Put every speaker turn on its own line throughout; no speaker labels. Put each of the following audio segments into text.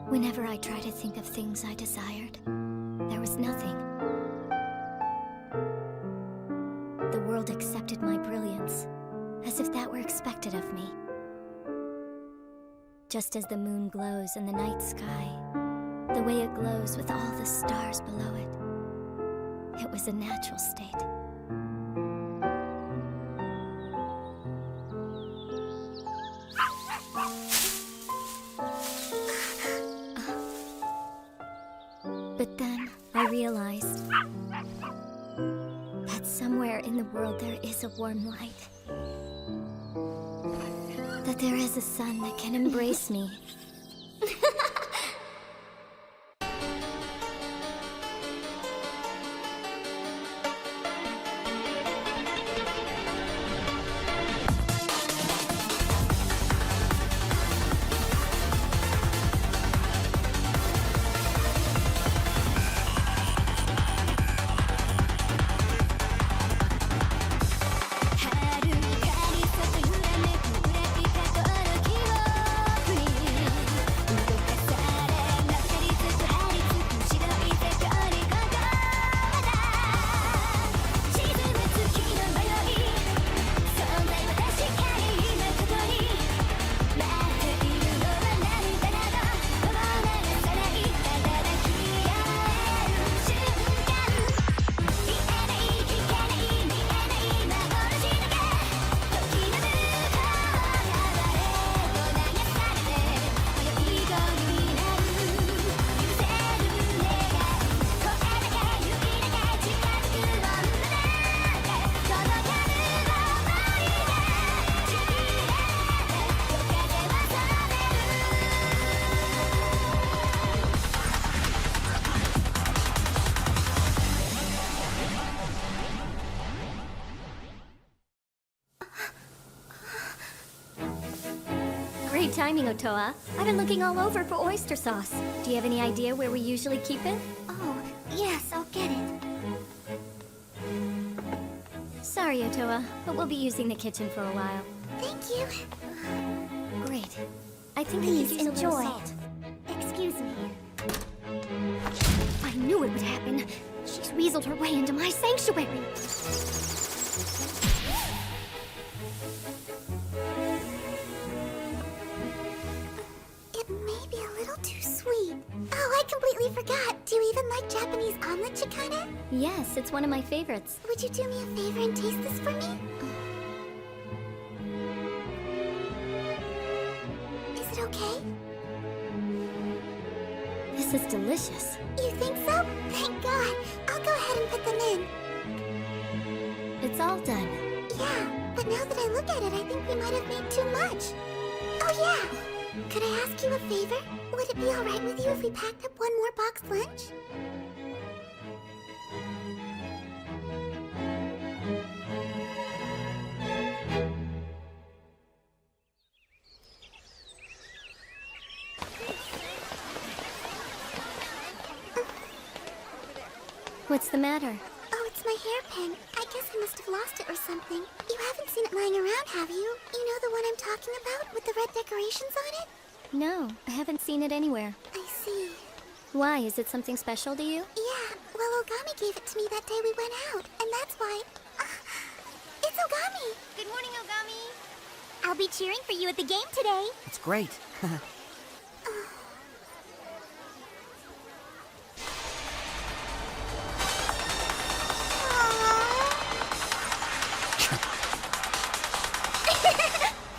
Whenever I try to think of things I desired, there was nothing. The world accepted my brilliance, as if that were expected of me. Just as the moon glows in the night sky, the way it glows with all the stars below it, it was a natural state. But then I realized that somewhere in the world there is a warm light. That there is a sun that can embrace me. Great timing, Otoa. I've been looking all over for oyster sauce. Do you have any idea where we usually keep it?
Oh, yes, I'll get it.
Sorry, Otoa, but we'll be using the kitchen for a while.
Thank you.
Great. I think
Please
I could use a little
enjoy.
salt.
Excuse me.
I knew it would happen. She's weaseled her way into my sanctuary.
It may be a little too sweet. Oh, I completely forgot. Do you even like Japanese omelet chikana?
Yes, it's one of my favorites.
Would you do me a favor and taste this for me? Is it okay?
This is delicious.
You think so? Thank God. I'll go ahead and put them in.
It's all done.
Yeah, but now that I look at it, I think we might have made too much. Oh, yeah. Could I ask you a favor? Would it be all right with you if we packed up one more boxed lunch?
What's the matter?
Oh, it's my hairpin. I guess I must have lost it or something. You haven't seen it lying around, have you? You know the one I'm talking about with the red decorations on it?
No, I haven't seen it anywhere.
I see.
Why? Is it something special to you?
Yeah, well, Ogami gave it to me that day we went out, and that's why... it's Ogami!
Good morning, Ogami.
I'll be cheering for you at the game today.
It's great.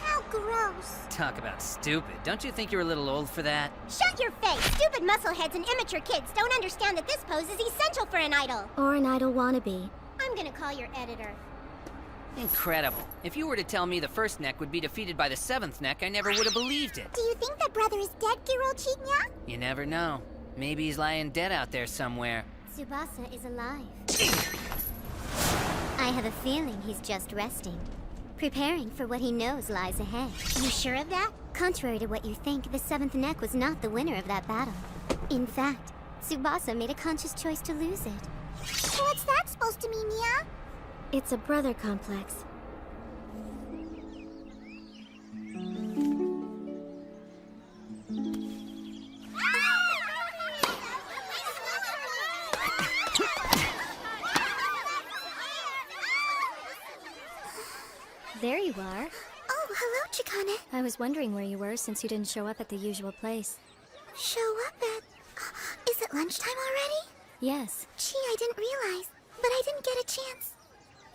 How gross.
Talk about stupid. Don't you think you're a little old for that?
Shut your face! Stupid muscleheads and immature kids don't understand that this pose is essential for an idol.
Or an idol wannabe.
I'm gonna call your editor.
Incredible. If you were to tell me the first neck would be defeated by the seventh neck, I never would have believed it.
Do you think that brother is dead, Girochinya?
You never know. Maybe he's lying dead out there somewhere.
Tsubasa is alive. I have a feeling he's just resting, preparing for what he knows lies ahead.
You sure of that? Contrary to what you think, the 7th neck was not the winner of that battle. In fact, Tsubasa made a conscious choice to lose it.
What's that supposed to mean, Mia?
It's a brother complex. There you are.
Oh, hello, Chikane.
I was wondering where you were since you didn't show up at the usual place.
Show up at... Is it lunchtime already?
Yes.
Gee, I didn't realize, but I didn't get a chance.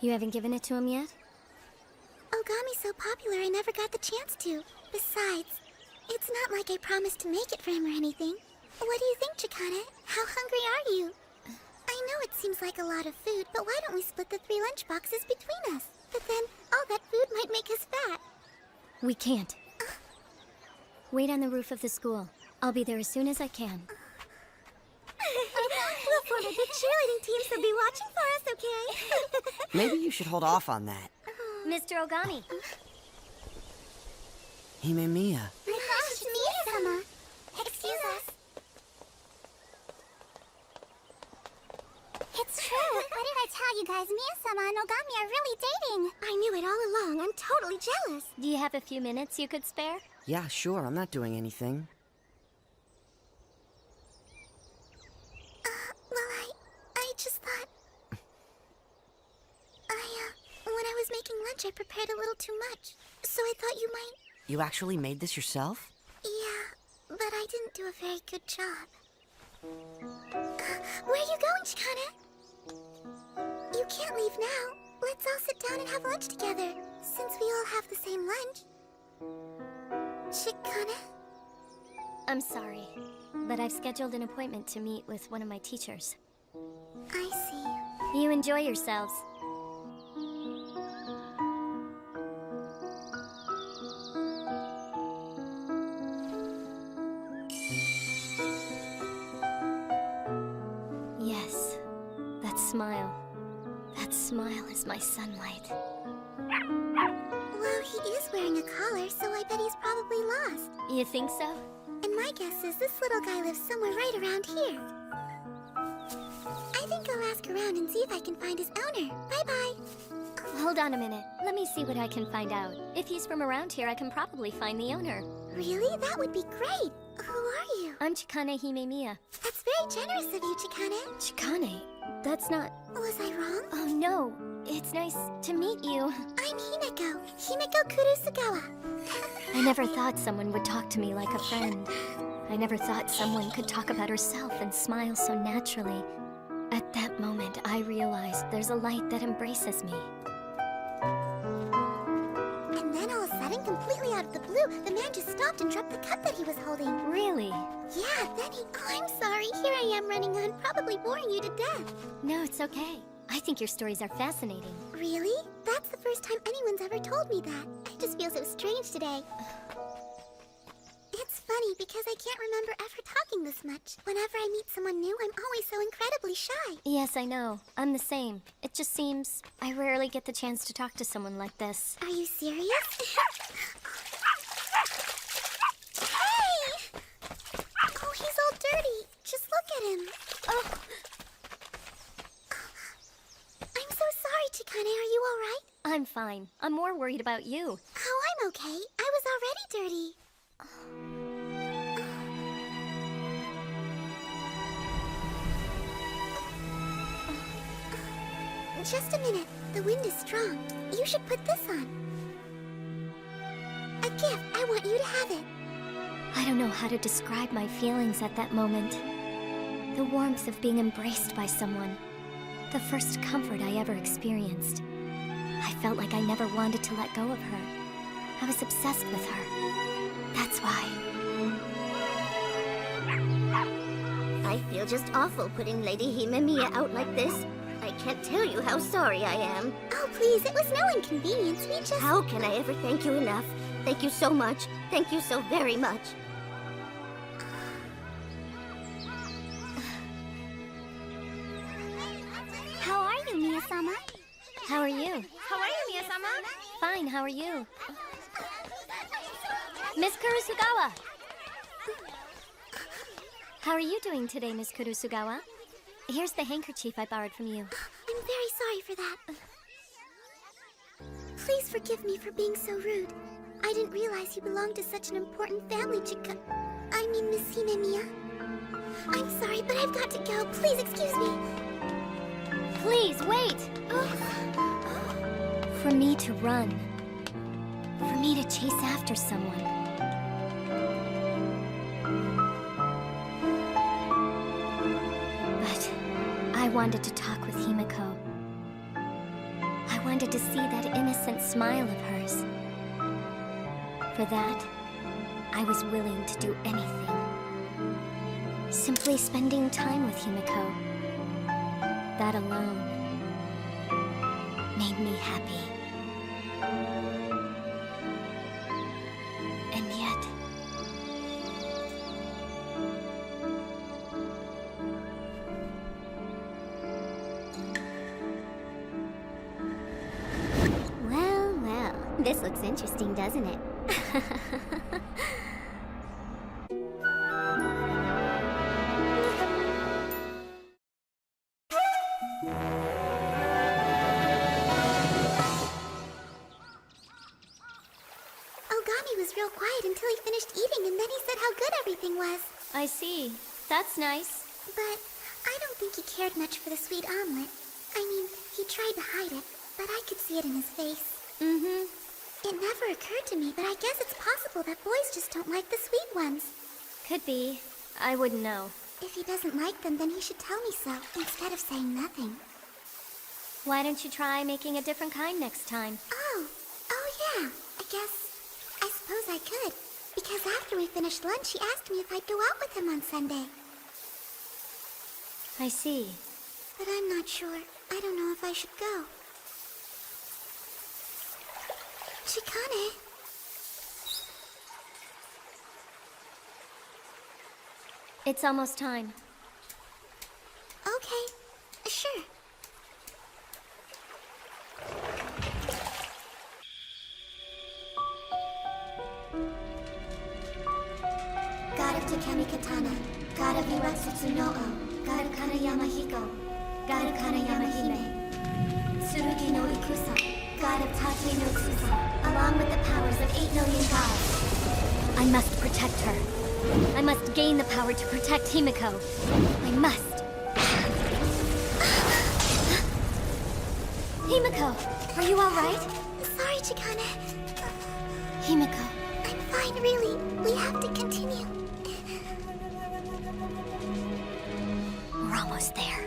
You haven't given it to him yet?
Ogami's so popular I never got the chance to. Besides, it's not like I promised to make it for him or anything. What do you think, Chikane? How hungry are you? I know it seems like a lot of food, but why don't we split the 3 lunch boxes between us? But then, all that food might make us fat.
We can't. Wait on the roof of the school. I'll be there as soon as I can.
We'll form a big cheerleading team, so be watching for us, okay?
Maybe you should hold off on that.
Mr. Ogami.
Himemiya.
It's Mia-sama. Excuse us. It's true. What did I tell you guys? Mia-sama and Ogami are really dating. I knew it all along. I'm totally jealous.
Do you have a few minutes you could spare?
Yeah, sure, I'm not doing anything.
Well, I just thought... when I was making lunch, I prepared a little too much. So I thought you might...
You actually made this yourself?
Yeah, but I didn't do a very good job. Where are you going, Chikane? You can't leave now. Let's all sit down and have lunch together, since we all have the same lunch. Chikane?
I'm sorry, but I've scheduled an appointment to meet with one of my teachers.
I see.
You enjoy yourselves. Yes, that smile. That smile is my sunlight.
Well, he is wearing a collar, so I bet he's probably lost.
You think so?
And my guess is this little guy lives somewhere right around here. I think I'll ask around and see if I can find his owner. Bye-bye.
Hold on a minute. Let me see what I can find out. If he's from around here, I can probably find the owner.
Really? That would be great. Who are you?
I'm Chikane Himemiya.
That's very generous of you, Chikane.
Chikane? That's not...
Was I wrong?
Oh, no. It's nice to meet you.
I'm Himeko. Himeko Kurusugawa.
I never thought someone would talk to me like a friend. I never thought someone could talk about herself and smile so naturally. At that moment, I realized there's a light that embraces me.
And then all of a sudden, completely out of the blue, the man just stopped and dropped the cup that he was holding.
Really?
Yeah, then he... Oh, I'm sorry. Here I am running on, probably boring you to death.
No, it's okay. I think your stories are fascinating.
Really? That's the first time anyone's ever told me that. I just feel so strange today. It's funny because I can't remember ever talking this much. Whenever I meet someone new, I'm always so incredibly shy.
Yes, I know. I'm the same. It just seems I rarely get the chance to talk to someone like this.
Are you serious? Hey! Oh, he's all dirty. Just look at him.
Oh,
I'm so sorry, Chikane. Are you all right?
I'm fine. I'm more worried about you.
Oh, I'm okay. I was already dirty. Just a minute. The wind is strong. You should put this on. A gift. I want you to have it.
I don't know how to describe my feelings at that moment. The warmth of being embraced by someone. The first comfort I ever experienced. I felt like I never wanted to let go of her. I was obsessed with her. That's why.
I feel just awful putting Lady Himemiya out like this. I can't tell you how sorry I am.
Oh, please. It was no inconvenience. We just...
How can I ever thank you enough? Thank you so much. Thank you so very much.
How are you, Mia-sama?
How are you?
How are you, Mia-sama?
Fine, how are you? Miss Kurusugawa! How are you doing today, Miss Kurusugawa? Here's the handkerchief I borrowed from you.
I'm very sorry for that. Please forgive me for being so rude. I didn't realize you belonged to such an important family, Miss Himemiya. I'm sorry, but I've got to go. Please excuse me.
Please, wait! For me to run. For me to chase after someone. But I wanted to talk with Himiko. I wanted to see that innocent smile of hers. For that, I was willing to do anything. Simply spending time with Himiko. That alone made me happy. And yet...
Well, well, this looks interesting, doesn't it?
Ogami was real quiet until he finished eating, and then he said how good everything was.
I see. That's nice.
But I don't think he cared much for the sweet omelet. I mean, he tried to hide it, but I could see it in his face.
Mm-hmm.
It never occurred to me, but I guess it's possible that boys just don't like the sweet ones.
Could be. I wouldn't know.
If he doesn't like them, then he should tell me so, instead of saying nothing.
Why don't you try making a different kind next time?
Oh yeah, I suppose I could. Because after we finished lunch, he asked me if I'd go out with him on Sunday.
I see.
But I'm not sure. I don't know if I should go. Chikane.
It's almost time.
Okay, sure. God of Takemi Katana, God of Iwatsutu no O, God of Kana Yamahiko, God of Kana Yamahime, Tsurugi no Ikusa, God of Tate no Tsusa, along with the powers of 8 million gods.
I must protect her. I must gain the power to protect Himiko. I must. Himiko, are you all right?
Sorry, Chikane.
Himiko,
I'm fine, really. We have to continue.
we're almost there.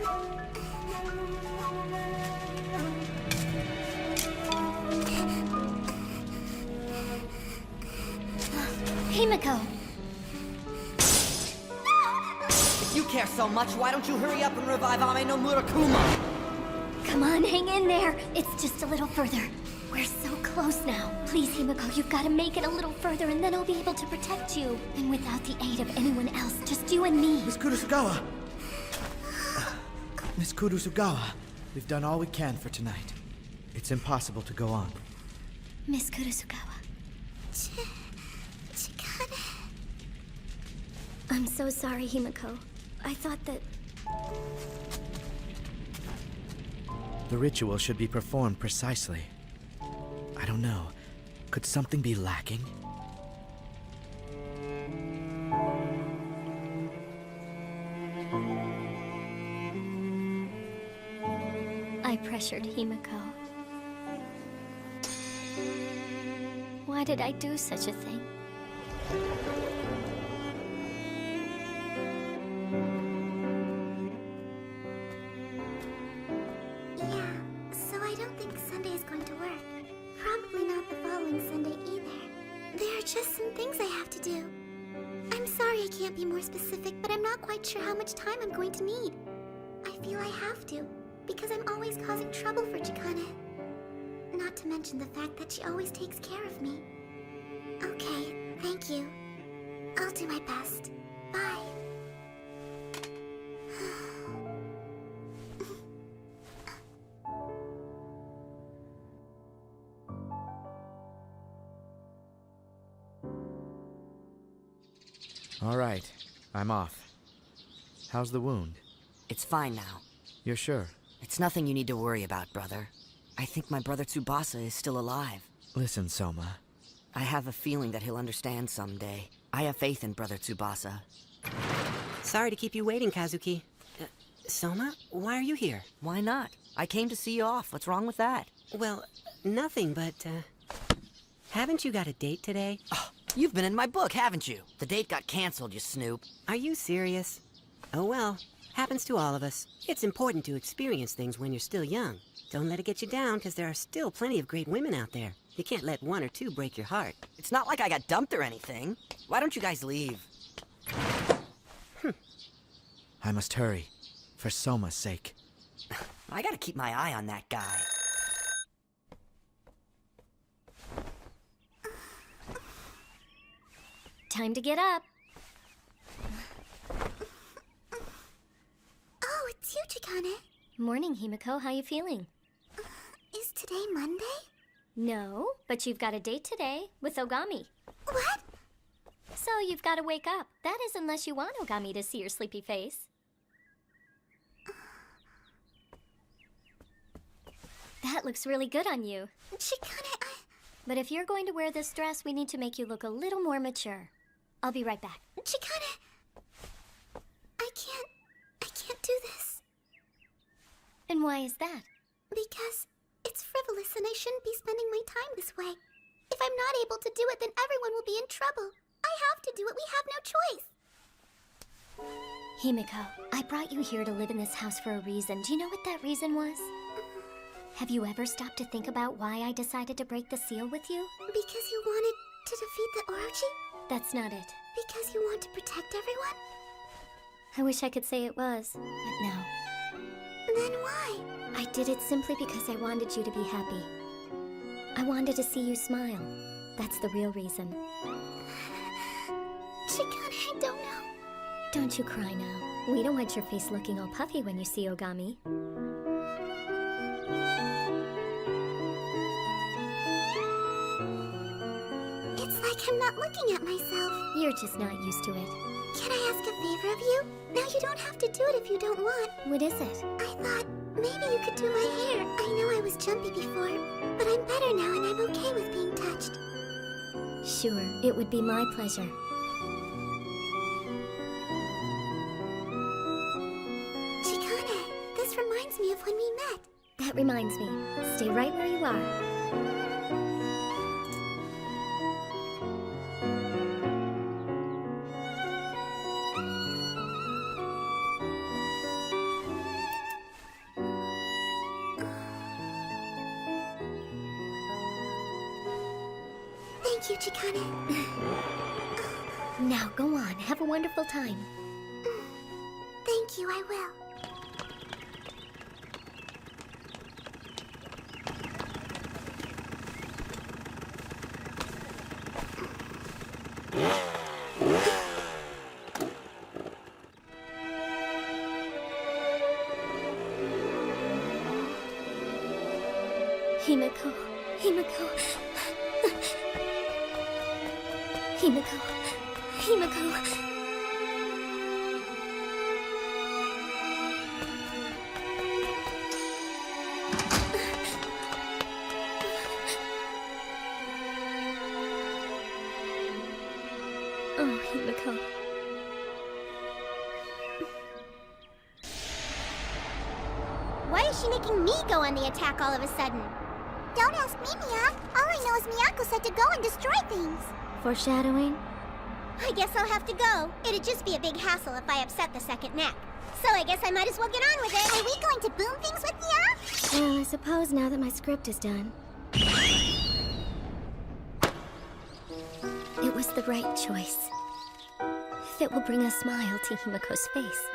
Himiko!
If you care so much, why don't you hurry up and revive Ame no Murakuma?
Come on, hang in there. It's just a little further. We're so close now. Please, Himiko, you've got to make it a little further and then I'll be able to protect you. And without the aid of anyone else, just you and me.
Miss Kurusugawa! Miss Kurusugawa, we've done all we can for tonight. It's impossible to go on.
Miss Kurusugawa.
Chikane.
I'm so sorry, Himiko. I thought that...
The ritual should be performed precisely. I don't know. Could something be lacking?
I pressured Himiko. Why did I do such a thing?
Yeah, so I don't think Sunday is going to work. Probably not the following Sunday either. There are just some things I have to do. I'm sorry I can't be more specific, but I'm not quite sure how much time I'm going to need. I feel I have to, because I'm always causing trouble for Chikane. Not to mention the fact that she always takes care of me. Okay, thank you. I'll do my best. Bye.
All right, I'm off. How's the wound?
It's fine now.
You're sure?
It's nothing you need to worry about, brother. I think my brother Tsubasa is still alive.
Listen, Soma.
I have a feeling that he'll understand someday. I have faith in brother Tsubasa.
Sorry to keep you waiting, Kazuki. Soma, why are you here?
Why not? I came to see you off. What's wrong with that?
Well, nothing, but, haven't you got a date today?
Oh, you've been in my book, haven't you? The date got canceled, you snoop.
Are you serious? Oh well, happens to all of us. It's important to experience things when you're still young. Don't let it get you down, because there are still plenty of great women out there. You can't let one or two break your heart.
It's not like I got dumped or anything. Why don't you guys leave?
I must hurry, for Soma's sake.
I gotta keep my eye on that guy.
Time to get up.
Oh, it's you, Chikane.
Morning, Himiko. How you feeling?
Is today Monday?
No, but you've got a date today with Ogami.
What?
So you've got to wake up. That is unless you want Ogami to see your sleepy face. That looks really good on you.
Chikane,
But if you're going to wear this dress, we need to make you look a little more mature. I'll be right back.
Chikane, I can't do this.
And why is that?
Because it's frivolous and I shouldn't be spending my time this way. If I'm not able to do it, then everyone will be in trouble. I have to do it. We have no choice.
Himiko, I brought you here to live in this house for a reason. Do you know what that reason was? Have you ever stopped to think about why I decided to break the seal with you?
Because you wanted to defeat the Orochi?
That's not it.
Because you want to protect everyone?
I wish I could say it was, but no.
Then why?
I did it simply because I wanted you to be happy. I wanted to see you smile. That's the real reason.
Chikane, I don't know.
Don't you cry now. We don't want your face looking all puffy when you see Ogami.
It's like I'm not looking at myself.
You're just not used to it.
Can I ask a favor of you? Now you don't have to do it if you don't want.
What is it?
I thought maybe you could do my hair. I know I was jumpy before, but I'm better now and I'm okay with being touched.
Sure, it would be my pleasure.
Chikane, this reminds me of when we met.
That reminds me. Stay right where you are.
Thank you, Chikane.
Now go on, have a wonderful time.
Thank you, I will.
Himiko, Himiko. Himiko, Himiko. Oh, Himiko.
Why is she making me go on the attack all of a sudden?
Don't ask me, Mia. All I know is Miyako said to go and destroy things.
Foreshadowing?
I guess I'll have to go. It'd just be a big hassle if I upset the second neck. So I guess I might as well get on with it.
Are we going to boom things with Mia?
Well, I suppose now that my script is done. It was the right choice. If it will bring a smile to Himiko's face.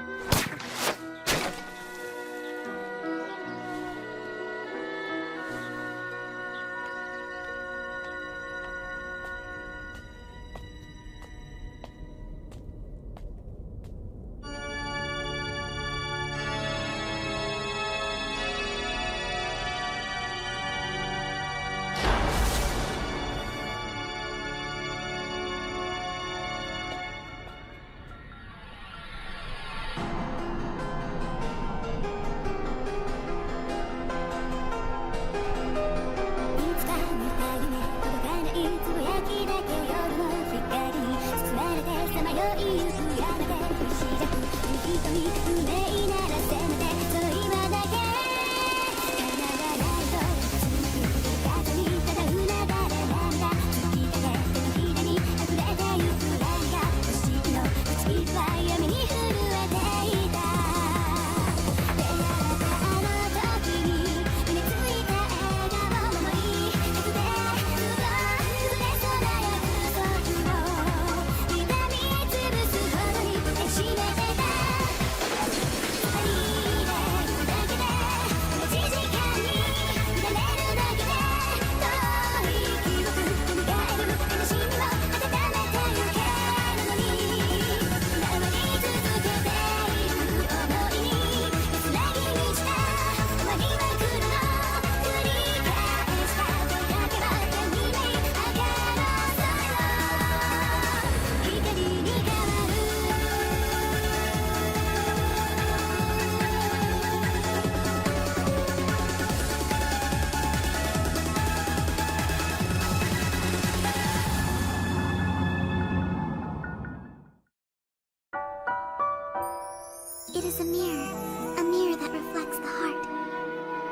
It is a mirror that reflects the heart.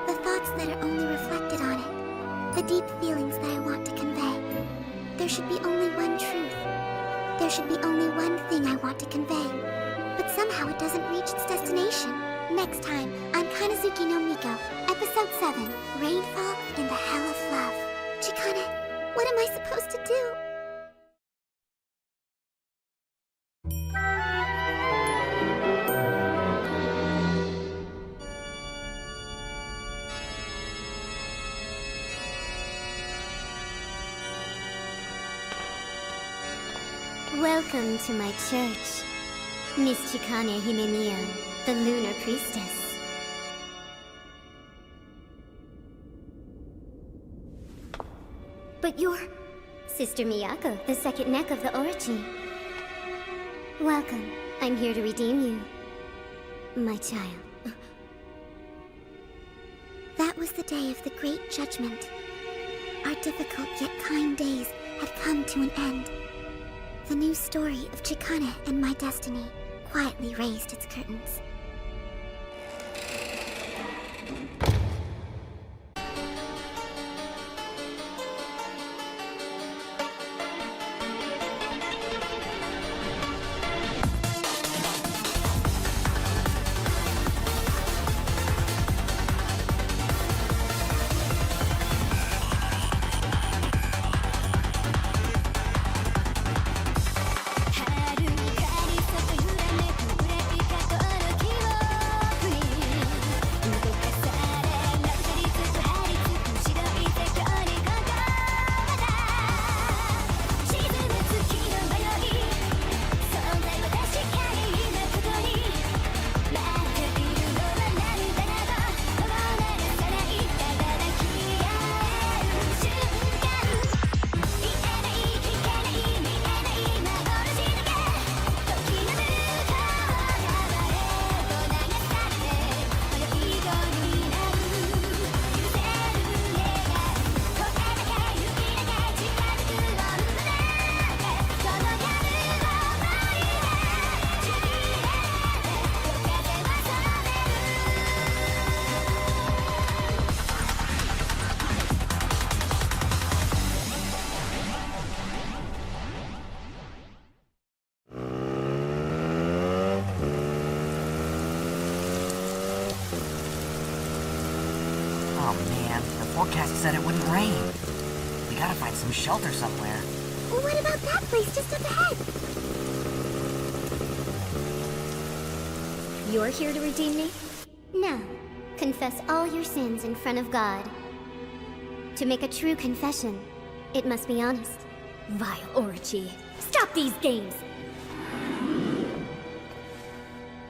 The thoughts that are only reflected on it. The deep feelings that I want to convey. There should be only one truth. There should be only one thing I want to convey. But somehow it doesn't reach its destination. Next time on Kanazuki no Miko, Episode 7, Rainfall in the Hell of Love. Chikane, what am I supposed to do?
Welcome to my church, Miss Chikane Himemiya, the Lunar Priestess. But you're Sister Miyako, the second neck of the Orochi. Welcome. I'm here to redeem you, my child.
That was the day of the Great Judgment. Our difficult yet kind days had come to an end. The new story of Chikane and my destiny quietly raised its curtains.
Oh man, the forecast said it wouldn't rain. We gotta find some shelter somewhere.
What about that place just up ahead?
You're here to redeem me? Now, confess all your sins in front of God. To make a true confession, it must be honest. Vile Orochi, stop these games!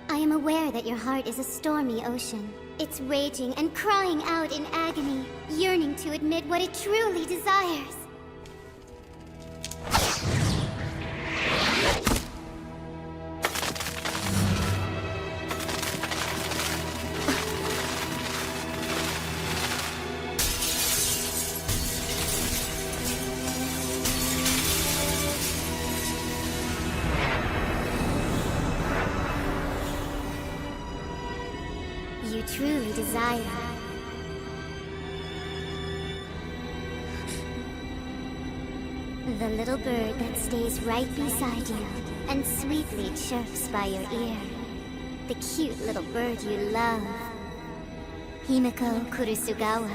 I am aware that your heart is a stormy ocean. It's raging and crying out in agony, yearning to admit what it truly desires. you truly desire. The little bird that stays right beside you and sweetly chirps by your ear. The cute little bird you love. Himiko Kurusugawa.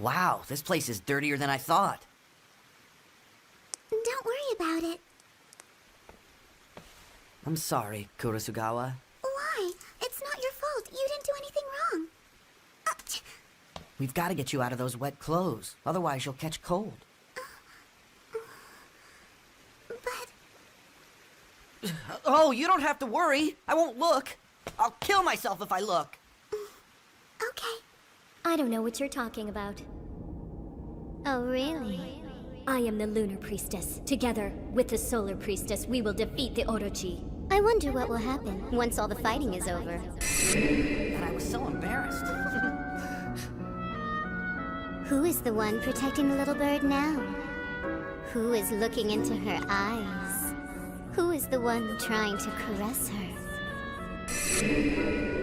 Wow, this place is dirtier than I thought.
Don't worry about it.
I'm sorry, Kurosugawa.
Why? It's not your fault. You didn't do anything wrong.
We've got to get you out of those wet clothes. Otherwise, you'll catch cold.
But
Oh, you don't have to worry. I won't look. I'll kill myself if I look.
okay.
I don't know what you're talking about.
Oh, really?
I am the Lunar Priestess. Together with the Solar Priestess, we will defeat the Orochi.
I wonder what will happen once all the fighting is over.
And I was so embarrassed.
Who is the one protecting the little bird now? Who is looking into her eyes? Who is the one trying to caress her?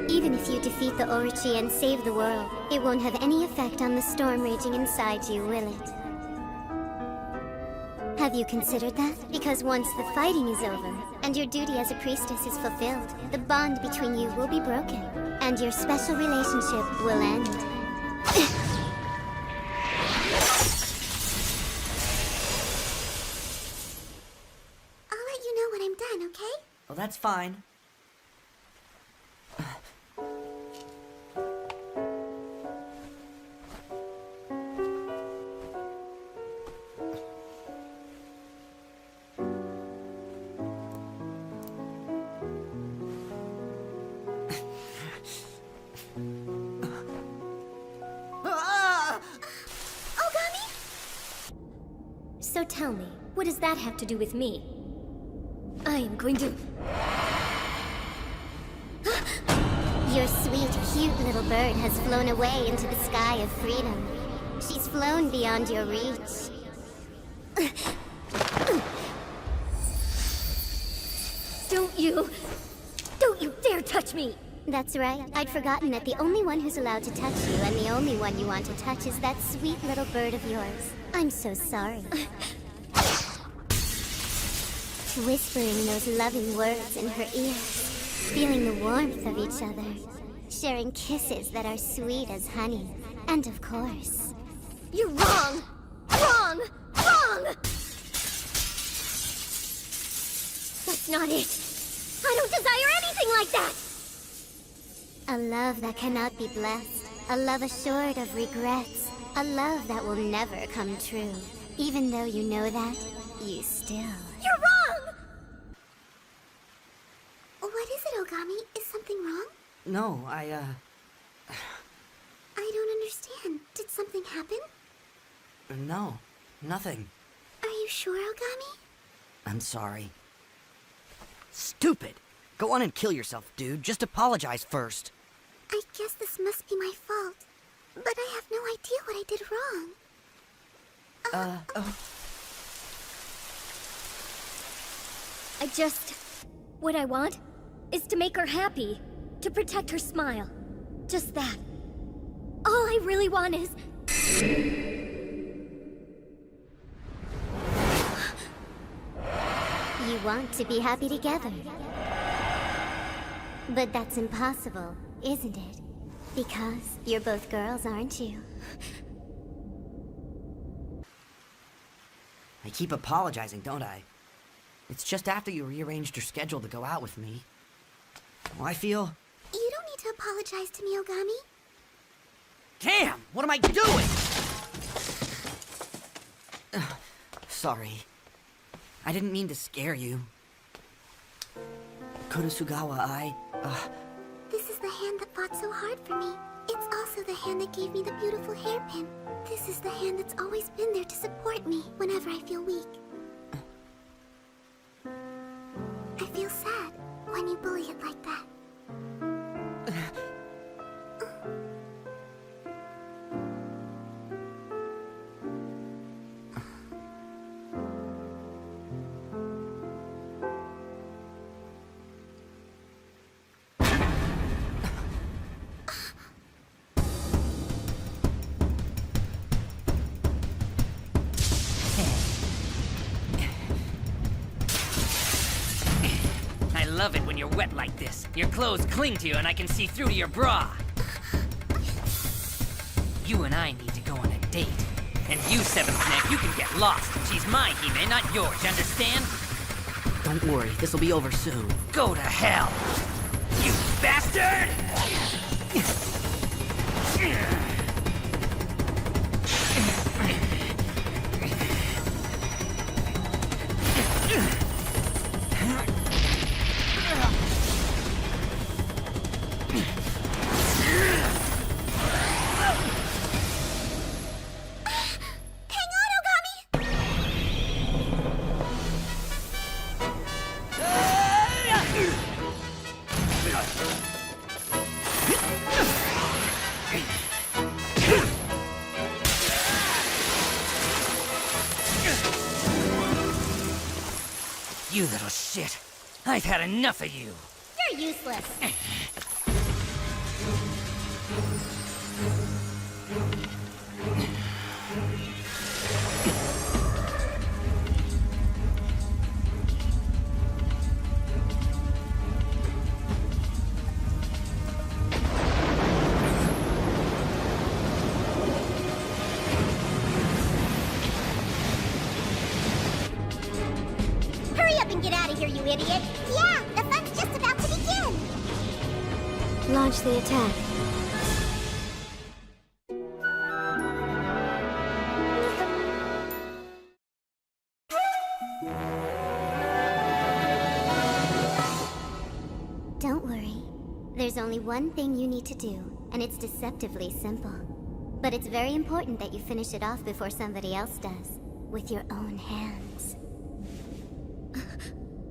Even if you defeat the Orochi and save the world, it won't have any effect on the storm raging inside you, will it? Have you considered that? Because once the fighting is over, and your duty as a priestess is fulfilled, the bond between you will be broken, and your special relationship will end.
I'll let you know when I'm done, okay?
Well, that's fine.
So tell me, what does that have to do with me? I am going to...
Your sweet, cute little bird has flown away into the sky of freedom. She's flown beyond your reach.
Don't you dare touch me!
That's right. I'd forgotten that the only one who's allowed to touch you and the only one you want to touch is that sweet little bird of yours. I'm so sorry. Whispering those loving words in her ears, feeling the warmth of each other, sharing kisses that are sweet as honey, and of course...
You're wrong! Wrong! Wrong! That's not it! I don't desire anything like that!
A love that cannot be blessed. A love assured of regrets. A love that will never come true. Even though you know that, you still...
You're wrong!
What is it, Ogami? Is something wrong?
No,
I don't understand. Did something happen?
No, nothing.
Are you sure, Ogami?
I'm sorry. Stupid! Go on and kill yourself, dude. Just apologize first.
I guess this must be my fault. But I have no idea what I did wrong.
What I want is to make her happy. To protect her smile. Just that. All I really want is...
You want to be happy together. But that's impossible, isn't it? Because you're both girls, aren't you?
I keep apologizing, don't I? It's just after you rearranged your schedule to go out with me. Well, I feel...
You don't need to apologize to me, Ogami.
Damn! What am I doing? Sorry. I didn't mean to scare you. Kurosugawa,
This is the hand that fought so hard for me. It's also the hand that gave me the beautiful hairpin. This is the hand that's always been there to support me whenever I feel weak. I feel sad when you bully it like that.
sweat like this. Your clothes cling to you and I can see through to your bra. You and I need to go on a date. And you, Seventh Neck, you can get lost. She's my He-Man, not yours, you understand?
Don't worry, this'll be over soon.
Go to hell, you bastard! You little shit. I've had enough of you.
You're useless. Hurry up and get out of here, you idiot.
Yeah, the fun's just about to begin.
Launch the attack. Don't worry. There's only one thing you need to do, and it's deceptively simple. But it's very important that you finish it off before somebody else does, with your own hands.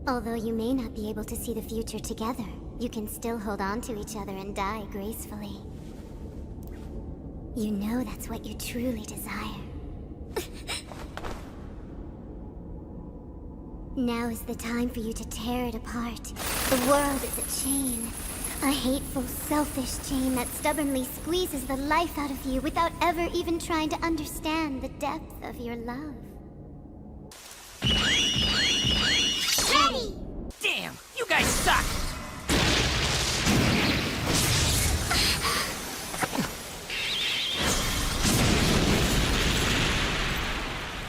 Although you may not be able to see the future together, you can still hold on to each other and die gracefully. You know that's what you truly desire. Now is the time for you to tear it apart. The world is a chain. A hateful, selfish chain that stubbornly squeezes the life out of you without ever even trying to understand the depth of your love.
Ready!
Damn, you guys suck!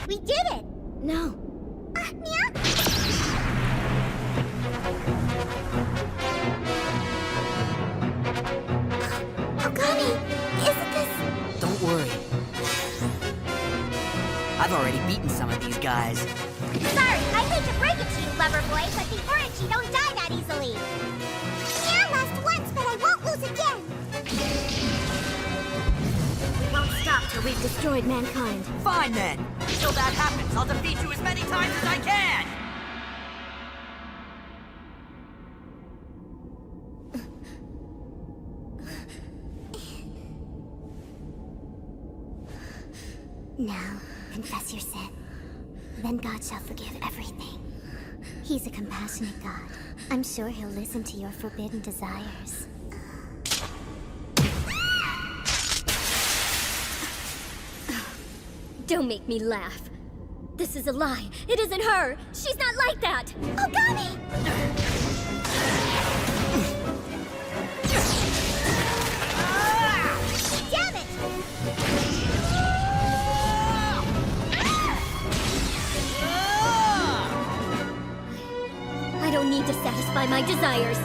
We did it!
No.
Meow. Ogami, isn't this...
Don't worry. I've already beaten some of these guys.
Sorry, I hate to break it to you, lover boy, but the Orochi don't die that easily.
Yeah, I lost once, but I won't lose again.
We won't stop till we've destroyed mankind.
Fine then. Until that happens, I'll defeat you as many times as I can.
Now, confess your sin. Then God shall forgive everything. He's a compassionate God. I'm sure he'll listen to your forbidden desires.
Don't make me laugh. This is a lie. It isn't her. She's not like that.
Ogami!
Damn it!
I don't need to satisfy my desires.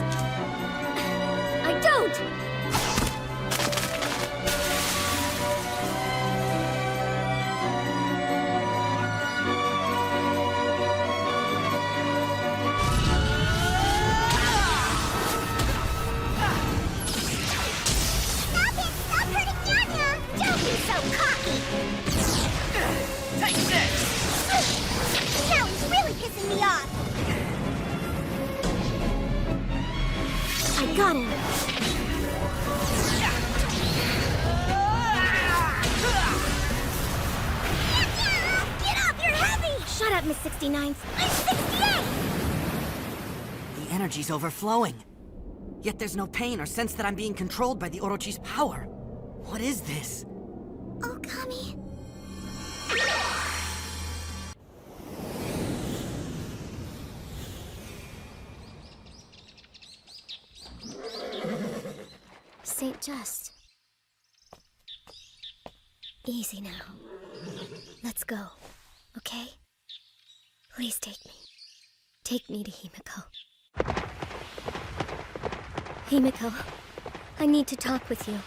I don't!
Stop it! Stop hurting Nyanya!
Don't be so cocky!
Take this!
Now he's really pissing me off!
I got him!
Get off, you're heavy!
Shut up, Miss 69th.
I'm 68!
The energy's overflowing. Yet there's no pain or sense that I'm being controlled by the Orochi's power. What is this?
Ogami...
This ain't just. Easy now. Let's go, okay? Please take me. Take me to Himiko. Himiko, I need to talk with you.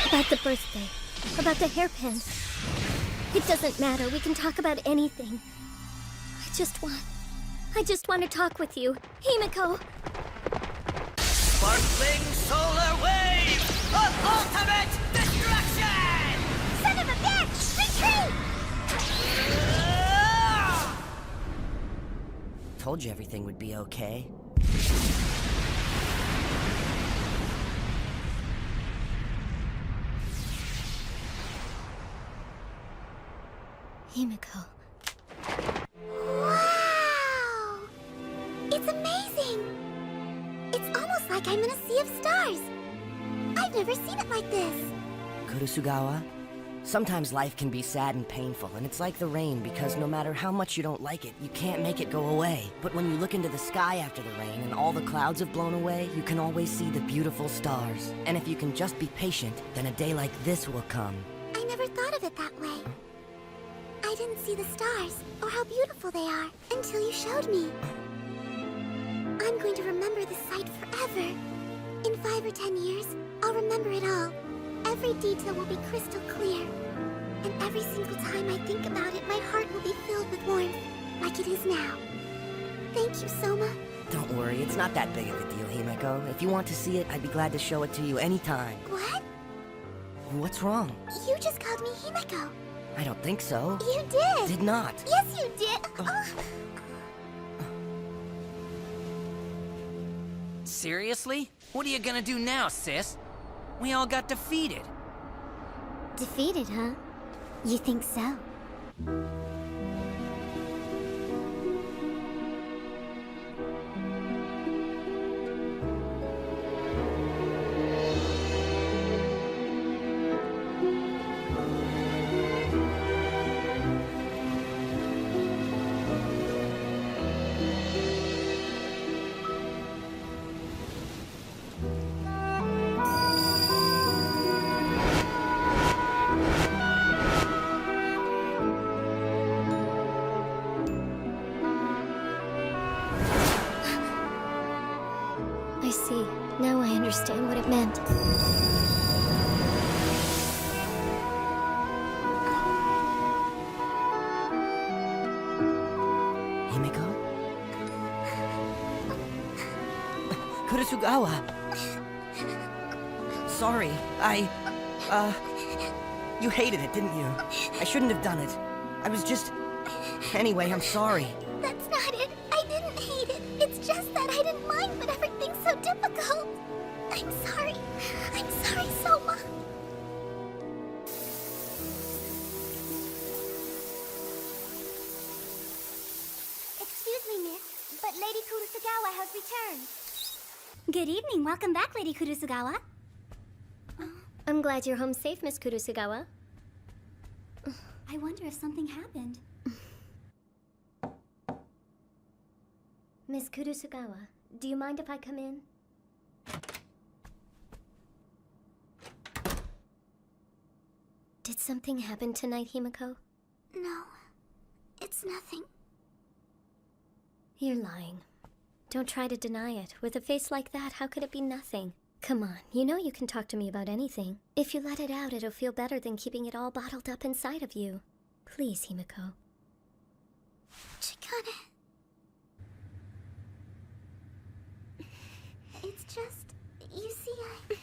About the birthday. About the hairpin. It doesn't matter. We can talk about anything. I just want to talk with you. Himiko!
Sparkling solar wave of ultimate destruction!
Son of a bitch! Retreat!
Told you everything would be okay.
Himiko.
Wow! It's amazing! It's almost like I'm in a sea of stars. I've never seen it like this.
Kurusugawa, sometimes life can be sad and painful, and it's like the rain because no matter how much you don't like it, you can't make it go away. But when you look into the sky after the rain and all the clouds have blown away, you can always see the beautiful stars. And if you can just be patient, then a day like this will come.
I never thought of it that way. I didn't see the stars, or how beautiful they are, until you showed me. I'm going to remember this sight forever. In 5 or 10 years, I'll remember it all. Every detail will be crystal clear. And every single time I think about it, my heart will be filled with warmth, like it is now. Thank you, Soma.
Don't worry, it's not that big of a deal, Himiko. If you want to see it, I'd be glad to show it to you anytime.
What?
What's wrong?
You just called me Himiko.
I don't think so.
You did.
Did not.
Yes, you did.
Seriously? What are you gonna do now, sis? We all got defeated.
Defeated, huh? You think so?
I see. Now I understand what it meant.
Himiko? Kurusugawa! Sorry, you hated it, didn't you? I shouldn't have done it. I was just... Anyway, I'm sorry.
That's not it. I didn't hate it. It's just that I didn't mind, but everything's so difficult. I'm sorry. I'm sorry, Soma.
Excuse me, miss, but Lady Kurusugawa has returned. Good evening. Welcome back, Lady Kurusugawa.
I'm glad you're home safe, Miss Kurusugawa.
I wonder if something happened.
Miss Kurusugawa, do you mind if I come in? Did something happen tonight, Himiko?
No, it's nothing.
You're lying. Don't try to deny it. With a face like that, how could it be nothing? Come on, you know you can talk to me about anything. If you let it out, it'll feel better than keeping it all bottled up inside of you. Please, Himiko.
Chikane. It's just... You see,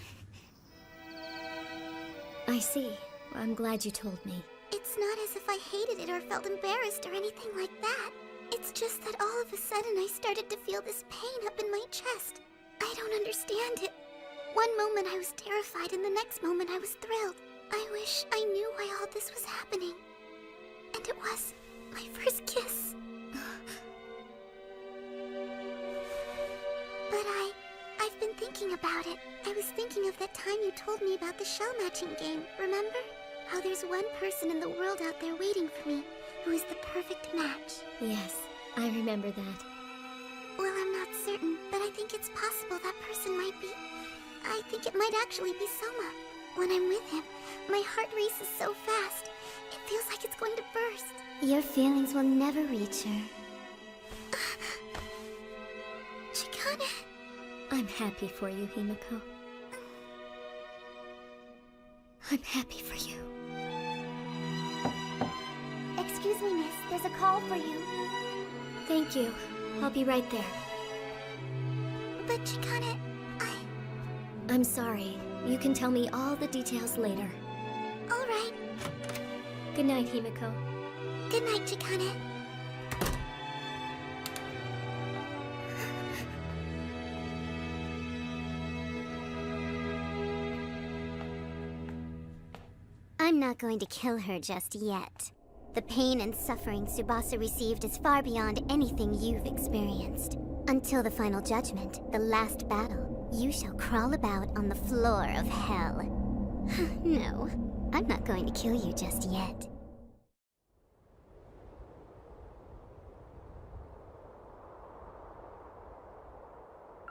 I see. I'm glad you told me.
It's not as if I hated it or felt embarrassed or anything like that. It's just that all of a sudden I started to feel this pain up in my chest. I don't understand it. One moment I was terrified and the next moment I was thrilled. I wish I knew why all this was happening. And it was my first kiss. But I've been thinking about it. I was thinking of that time you told me about the shell matching game, remember? How there's one person in the world out there waiting for me who is the perfect match.
Yes, I remember that.
Well, I'm not certain, but I think it's possible that person might be... I think it might actually be Soma. When I'm with him, my heart races so fast. It feels like it's going to burst.
Your feelings will never reach her.
Chikane.
I'm happy for you, Himiko. I'm happy for you.
Excuse me, miss. There's a call for you.
Thank you. I'll be right there.
But Chikane,
I'm sorry. You can tell me all the details later.
all right.
Good night, Himiko.
Good night, Chikane.
I'm not going to kill her just yet. The pain and suffering Tsubasa received is far beyond anything you've experienced. Until the final judgment, the last battle, you shall crawl about on the floor of hell. No, I'm not going to kill you just yet.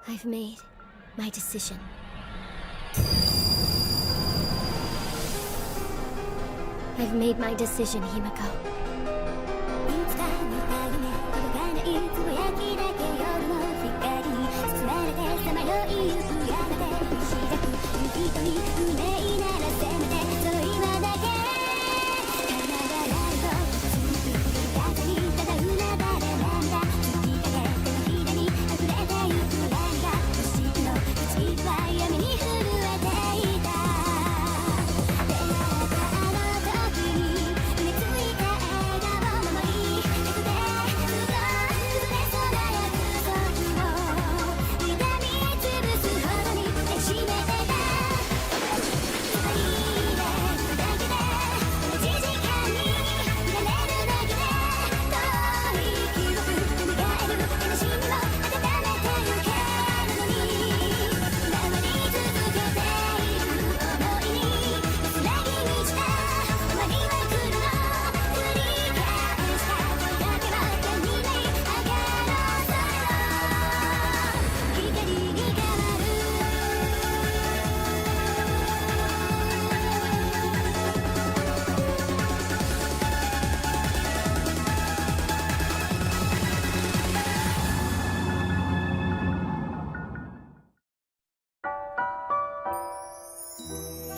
I've made my decision. I've made my decision, Himiko.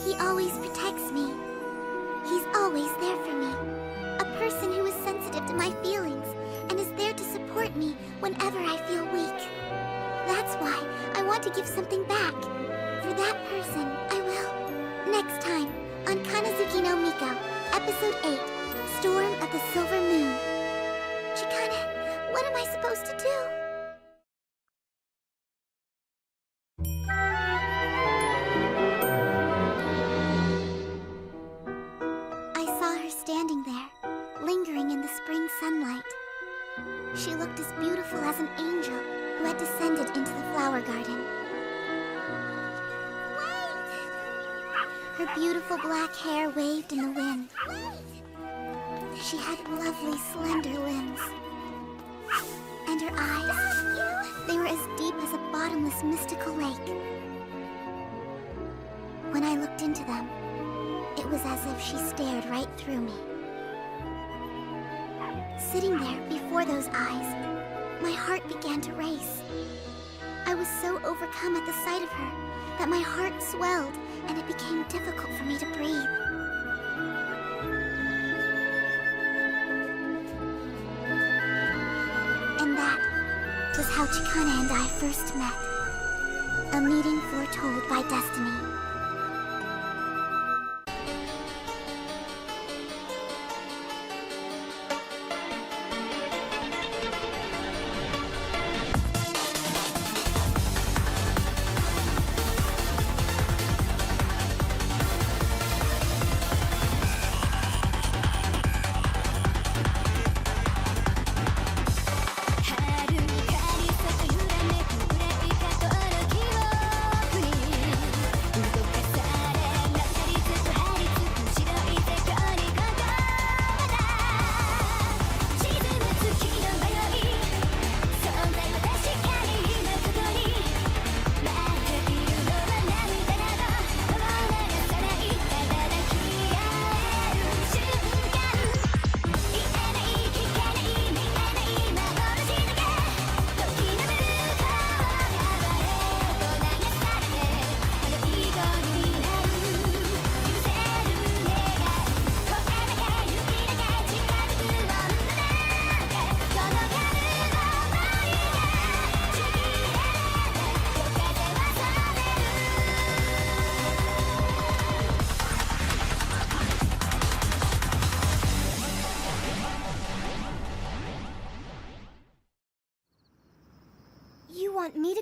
He always protects me. He's always there for me. A person who is sensitive to my feelings and is there to support me whenever I feel weak. That's why I want to give something back. For that person, I will. Next time, on Kanazuki no Miko, Episode 8, Storm of the Silver Moon. Chikane, what am I supposed to do? I saw her standing there, lingering in the spring sunlight. She looked as beautiful as an angel who had descended into the flower garden. Her beautiful black hair waved in the wind. She had lovely, slender limbs. And her eyes, they were as deep as a bottomless, mystical lake. When I looked into them, it was as if she stared right through me. Sitting there before those eyes, my heart began to race. I was so overcome at the sight of her that my heart swelled and it became difficult for me to breathe. And that was how Chikane and I first met. A meeting foretold by destiny.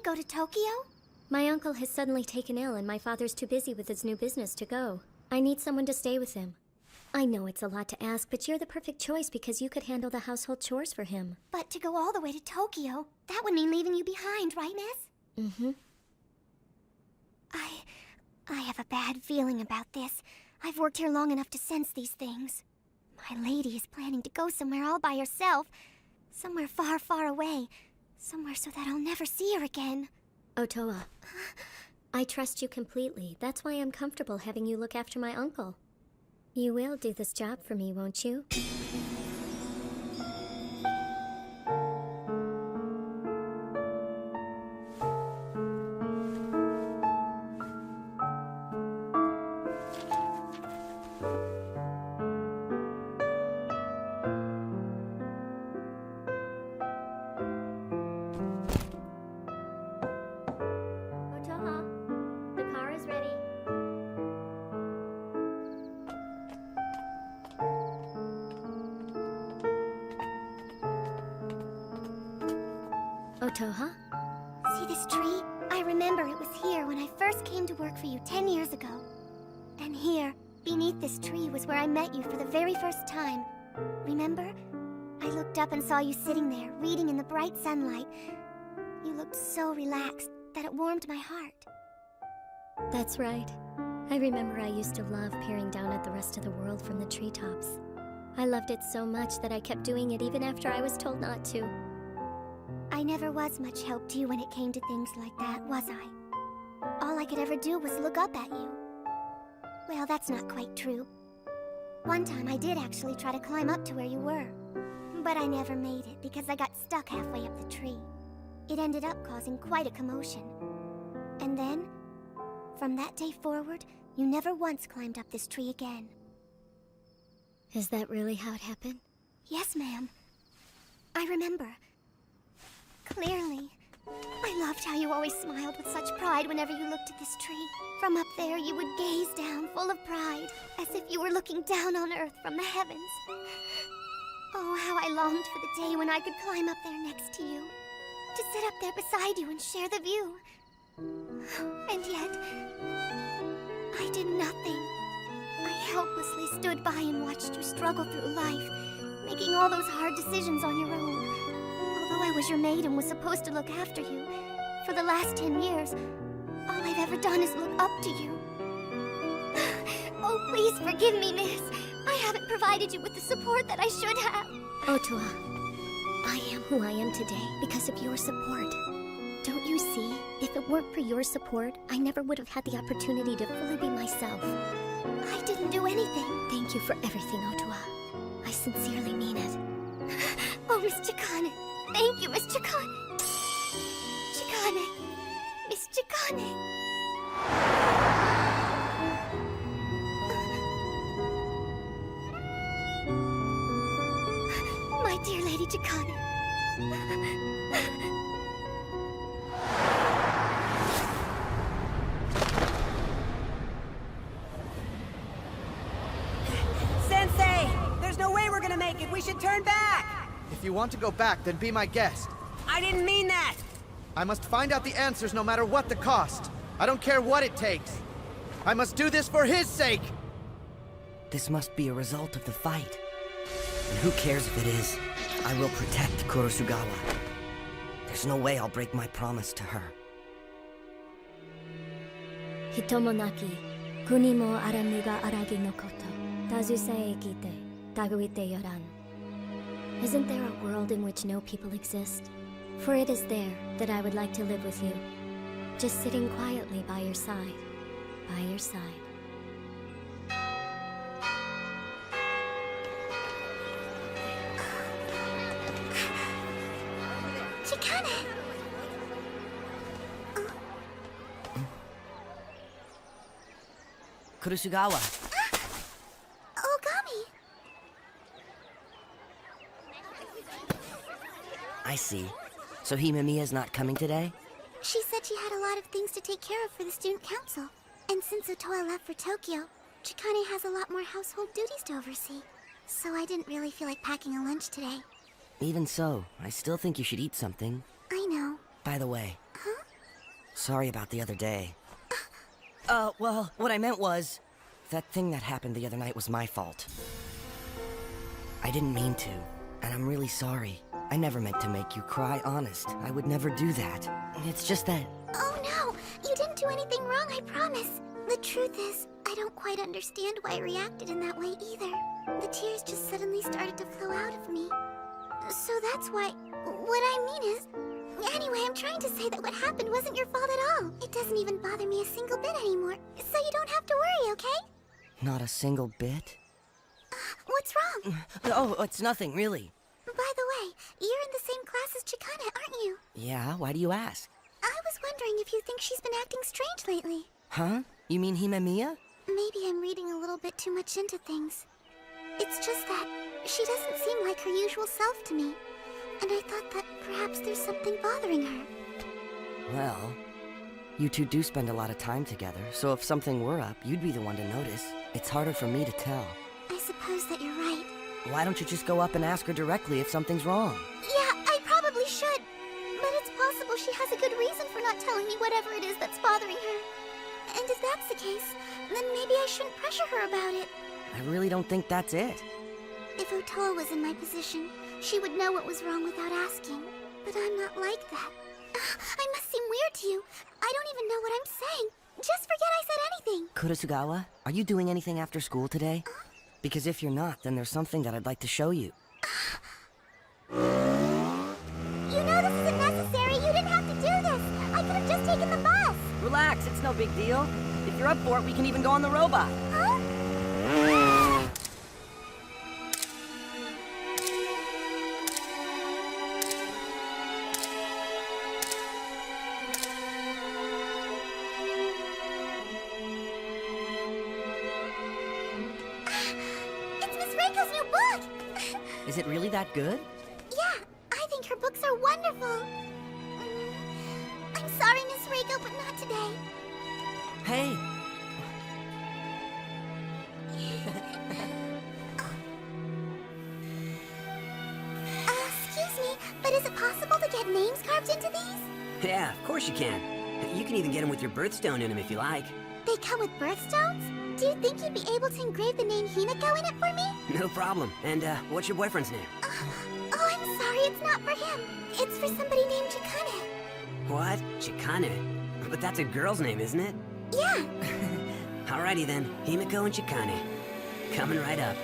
go to Tokyo?
My uncle has suddenly taken ill and my father's too busy with his new business to go. I need someone to stay with him. I know it's a lot to ask, but you're the perfect choice because you could handle the household chores for him.
But to go all the way to Tokyo, that would mean leaving you behind, right, miss?
Mm-hmm.
I have a bad feeling about this. I've worked here long enough to sense these things. My lady is planning to go somewhere all by herself. Somewhere far, far away. Somewhere so that I'll never see her again.
Otoa, I trust you completely. That's why I'm comfortable having you look after my uncle. You will do this job for me, won't you? Otoa, the car is ready. Otoha?
See this tree? I remember it was here when I first came to work for you 10 years ago. And here, beneath this tree, was where I met you for the very first time. Remember? I looked up and saw you sitting there, reading in the bright sunlight. You looked so relaxed that it warmed my heart.
That's right. I remember I used to love peering down at the rest of the world from the treetops. I loved it so much that I kept doing it even after I was told not to.
I never was much help to you when it came to things like that, was I? All I could ever do was look up at you. Well, that's not quite true. One time I did actually try to climb up to where you were. But I never made it because I got stuck halfway up the tree. It ended up causing quite a commotion. And then, from that day forward, you never once climbed up this tree again.
Is that really how it happened?
Yes, ma'am. I remember. Clearly. I loved how you always smiled with such pride whenever you looked at this tree. From up there, you would gaze down full of pride, as if you were looking down on Earth from the heavens. Oh, how I longed for the day when I could climb up there next to you. To sit up there beside you and share the view. And yet, I did nothing. I helplessly stood by and watched you struggle through life, making all those hard decisions on your own. Although I was your maid and was supposed to look after you, for the last 10 years, all I've ever done is look up to you. Oh, please forgive me, miss. I haven't provided you with the support that I should have.
Otoa, I am who I am today because of your support. Don't you see? If it weren't for your support, I never would have had the opportunity to fully be myself.
I didn't do anything.
Thank you for everything, Otoa. I sincerely mean it.
Oh, Miss Chikane. Thank you, Miss Chikane. Chikane. Miss Chikane. My dear Lady Chikane.
Sensei! There's no way we're gonna make it. We should turn back!
If you want to go back, then be my guest.
I didn't mean that!
I must find out the answers no matter what the cost. I don't care what it takes. I must do this for his sake!
This must be a result of the fight. And who cares if it is? I will protect Kurosugawa. There's no way I'll break my promise to her.
Hitomonaki, kuni mo aramu ga aragi no koto. Tazusae kite, taguite yoran. Isn't there a world in which no people exist? For it is there that I would like to live with you. Just sitting quietly by your side. By your side.
Chikane!
Kurosugawa!
Ogami!
I see. So Himemiya's not coming today?
She said she had a lot of things to take care of for the student council. And since Otoa left for Tokyo, Chikane has a lot more household duties to oversee. So I didn't really feel like packing a lunch today.
Even so, I still think you should eat something.
I know.
By the way,
Huh?
Sorry about the other day. Well, what I meant was, that thing that happened the other night was my fault. I didn't mean to, and I'm really sorry. I never meant to make you cry, honest. I would never do that. It's just that...
Oh no! You didn't do anything wrong, I promise. The truth is, I don't quite understand why I reacted in that way either. The tears just suddenly started to flow out of me. So that's why... What I mean is... Anyway, I'm trying to say that what happened wasn't your fault at all. It doesn't even bother me a single bit anymore. So you don't have to worry, okay?
Not a single bit?
What's wrong?
Oh, it's nothing, really.
By the way, you're in the same class as Chikana, aren't you?
Yeah, why do you ask?
I was wondering if you think she's been acting strange lately.
Huh? You mean Himemiya?
Maybe I'm reading a little bit too much into things. It's just that she doesn't seem like her usual self to me. And I thought that perhaps there's something bothering her.
Well, you two do spend a lot of time together, so if something were up, you'd be the one to notice. It's harder for me to tell.
I suppose that you're right.
Why don't you just go up and ask her directly if something's wrong?
Yeah, I probably should. But it's possible she has a good reason for not telling me whatever it is that's bothering her. And if that's the case, then maybe I shouldn't pressure her about it.
I really don't think that's it.
If Otoa was in my position, she would know what was wrong without asking. But I'm not like that. I must seem weird to you. I don't even know what I'm saying. Just forget I said anything.
Kurasugawa, are you doing anything after school today? Because if you're not, then there's something that I'd like to show you.
You know this isn't necessary. You didn't have to do this. I could have just taken the bus.
Relax, it's no big deal. If you're up for it, we can even go on the robot.
Huh?
Is it really that good?
Yeah, I think her books are wonderful. I'm sorry, Miss Reiko, but not today.
Hey!
Excuse me, but is it possible to get names carved into these?
Yeah, of course you can. You can even get them with your birthstone in them if you like.
They come with birthstones? Do you think you'd be able to engrave the name Himeko in it for me?
No problem. And, what's your boyfriend's name?
Oh, I'm sorry, it's not for him. It's for somebody named Chikane.
What? Chikane? But that's a girl's name, isn't it?
Yeah.
Alrighty then, Himeko and Chikane. Coming right up.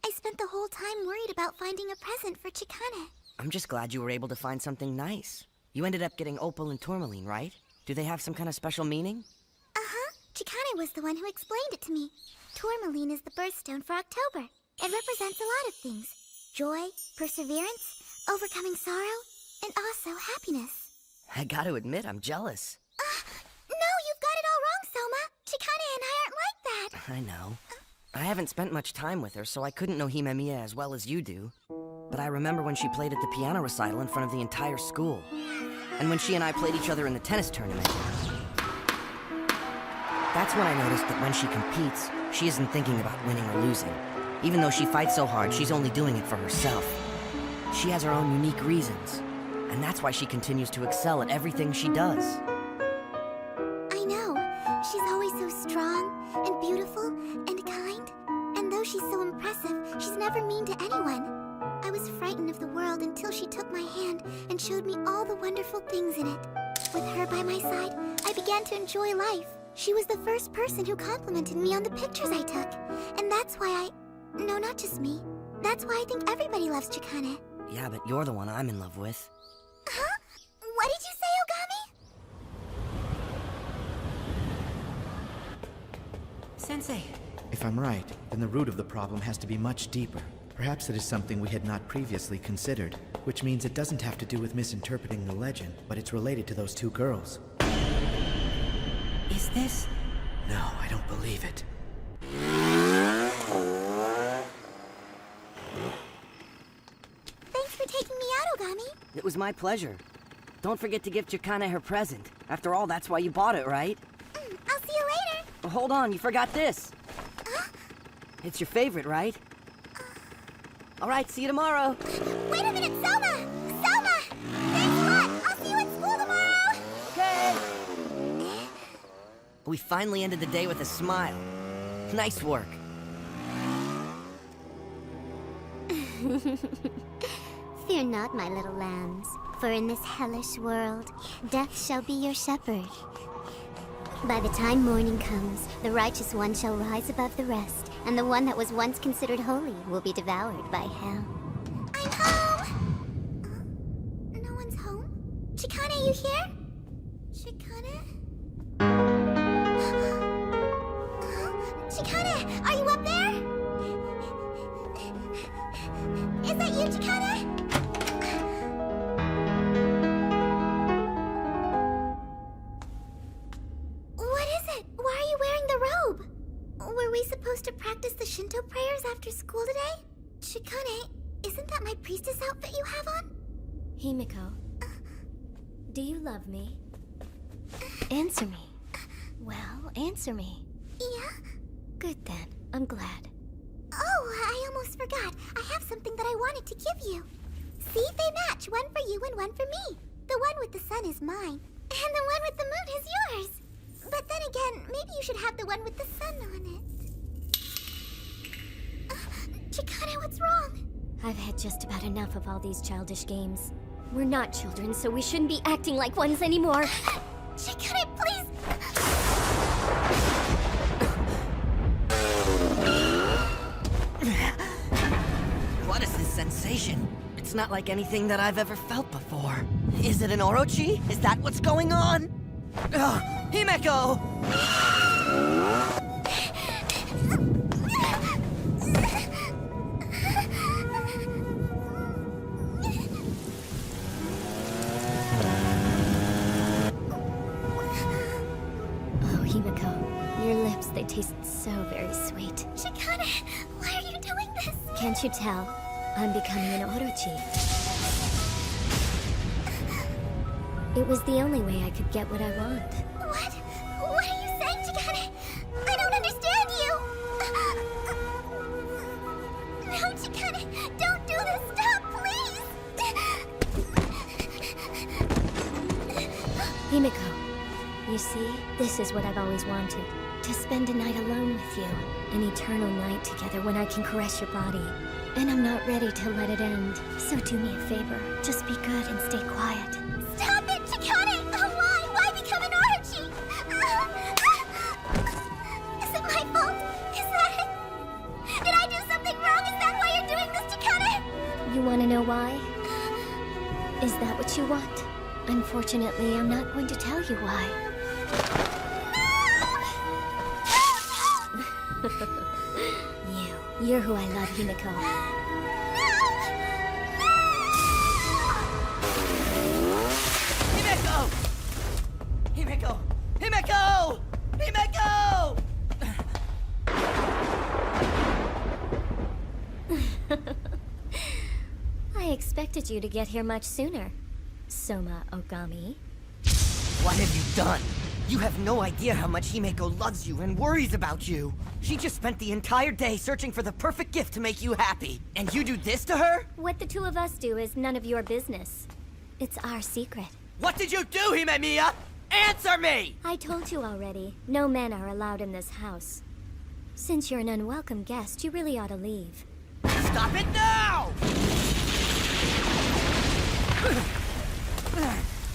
I spent the whole time worried about finding a present for Chikane.
I'm just glad you were able to find something nice. You ended up getting opal and tourmaline, right? Do they have some kind of special meaning?
Uh-huh. Chikane was the one who explained it to me. Tourmaline is the birthstone for October. It represents a lot of things. Joy, perseverance, overcoming sorrow, and also happiness.
I gotta admit, I'm jealous.
No, you've got it all wrong, Soma. Chikane and I aren't like that.
I know. I haven't spent much time with her, so I couldn't know Himemiya as well as you do. But I remember when she played at the piano recital in front of the entire school. And when she and I played each other in the tennis tournament. That's when I noticed that when she competes, she isn't thinking about winning or losing. Even though she fights so hard, she's only doing it for herself. She has her own unique reasons. And that's why she continues to excel at everything she does.
I know. She's always so strong and beautiful and kind. And though she's so impressive, she's never mean to anyone. I was frightened of the world until she took my hand and showed me all the wonderful things in it. With her by my side, I began to enjoy life. She was the first person who complimented me on the pictures I took. And that's why no, not just me. That's why I think everybody loves Chikane.
Yeah, but you're the one I'm in love with.
Huh? What did you say, Ogami?
Sensei.
If I'm right, then the root of the problem has to be much deeper. Perhaps it is something we had not previously considered, which means it doesn't have to do with misinterpreting the legend, but it's related to those two girls.
Is this?
No, I don't believe it.
It was my pleasure. Don't forget to give Chikane her present. After all, that's why you bought it, right?
I'll see you later.
Oh, hold on, you forgot this. It's your favorite, right? All right, see you tomorrow.
Wait a minute, Selma! Selma! Thanks a lot! I'll see you at school tomorrow!
Okay. We finally ended the day with a smile. Nice work.
Fear not, my little lambs, for in this hellish world, death shall be your shepherd. By the time morning comes, the righteous one shall rise above the rest, and the one that was once considered holy will be devoured by hell.
I'm home! No one's home? Chikane, you here? Chikane? Chikane, are you up there? Is that you, Chikane? What is it? Why are you wearing the robe? Were we supposed to practice the Shinto prayers after school today? Chikane, isn't that my priestess outfit you have on?
Himiko, do you love me? Answer me. Well, answer me.
Yeah?
Good then. I'm glad.
Oh, I almost forgot. I have something that I wanted to give you. See, they match. One for you and one for me. The one with the sun is mine, and the one with the moon is yours. But then again, maybe you should have the one with the sun on it. Chikane, what's wrong?
I've had just about enough of all these childish games. We're not children, so we shouldn't be acting like ones anymore.
Chikane, please!
What is this sensation? It's not like anything that I've ever felt before. Is it an Orochi? Is that what's going on? Ugh, Himeko!
Oh, Himiko, your lips, they taste so very sweet.
Chikane, why are you doing this?
Can't you tell? I'm becoming an Orochi. It was the only way I could get what I want.
What? What are you saying, Chikane? I don't understand you! No, Chikane, don't do this! Stop, please!
Himiko, you see, this is what I've always wanted. To spend a night alone with you. An eternal night together when I can caress your body. And I'm not ready to let it end. So do me a favor. Just be good and stay quiet.
Stop it, Chikane! Why? Why become an Orochi? Is it my fault? Is that it? Did I do something wrong? Is that why you're doing this, Chikane?
You want to know why? Is that what you want? Unfortunately, I'm not going to tell you why. You're who I love, Himiko.
Himeko! Himeko! Himeko! Himeko!
I expected you to get here much sooner, Soma Ogami.
What have you done? You have no idea how much Himeko loves you and worries about you. She just spent the entire day searching for the perfect gift to make you happy. And you do this to her?
What the two of us do is none of your business. It's our secret.
What did you do, Himemiya? Answer me!
I told you already, no men are allowed in this house. Since you're an unwelcome guest, you really ought to leave.
Stop it now!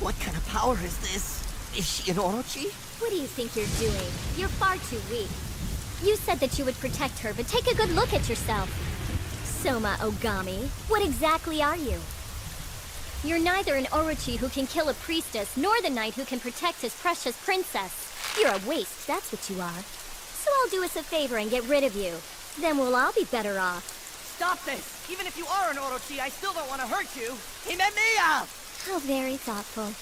What kind of power is this? Is she an Orochi?
What do you think you're doing? You're far too weak. You said that you would protect her, but take a good look at yourself. Soma Ogami, what exactly are you? You're neither an Orochi who can kill a priestess, nor the knight who can protect his precious princess. You're a waste, that's what you are. So I'll do us a favor and get rid of you. Then we'll all be better off.
Stop this! Even if you are an Orochi, I still don't want to hurt you! Himemiya!
How very thoughtful.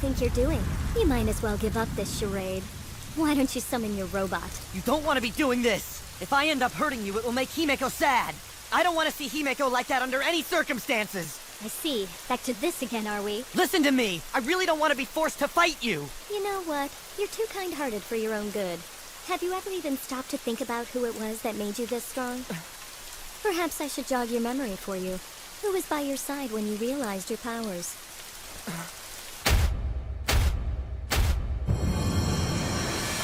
think you're doing? You might as well give up this charade. Why don't you summon your robot?
You don't want to be doing this! If I end up hurting you, it will make Himeko sad! I don't want to see Himeko like that under any circumstances!
I see. Back to this again, are we?
Listen to me! I really don't want to be forced to fight you!
You know what? You're too kind-hearted for your own good. Have you ever even stopped to think about who it was that made you this strong? Perhaps I should jog your memory for you. Who was by your side when you realized your powers?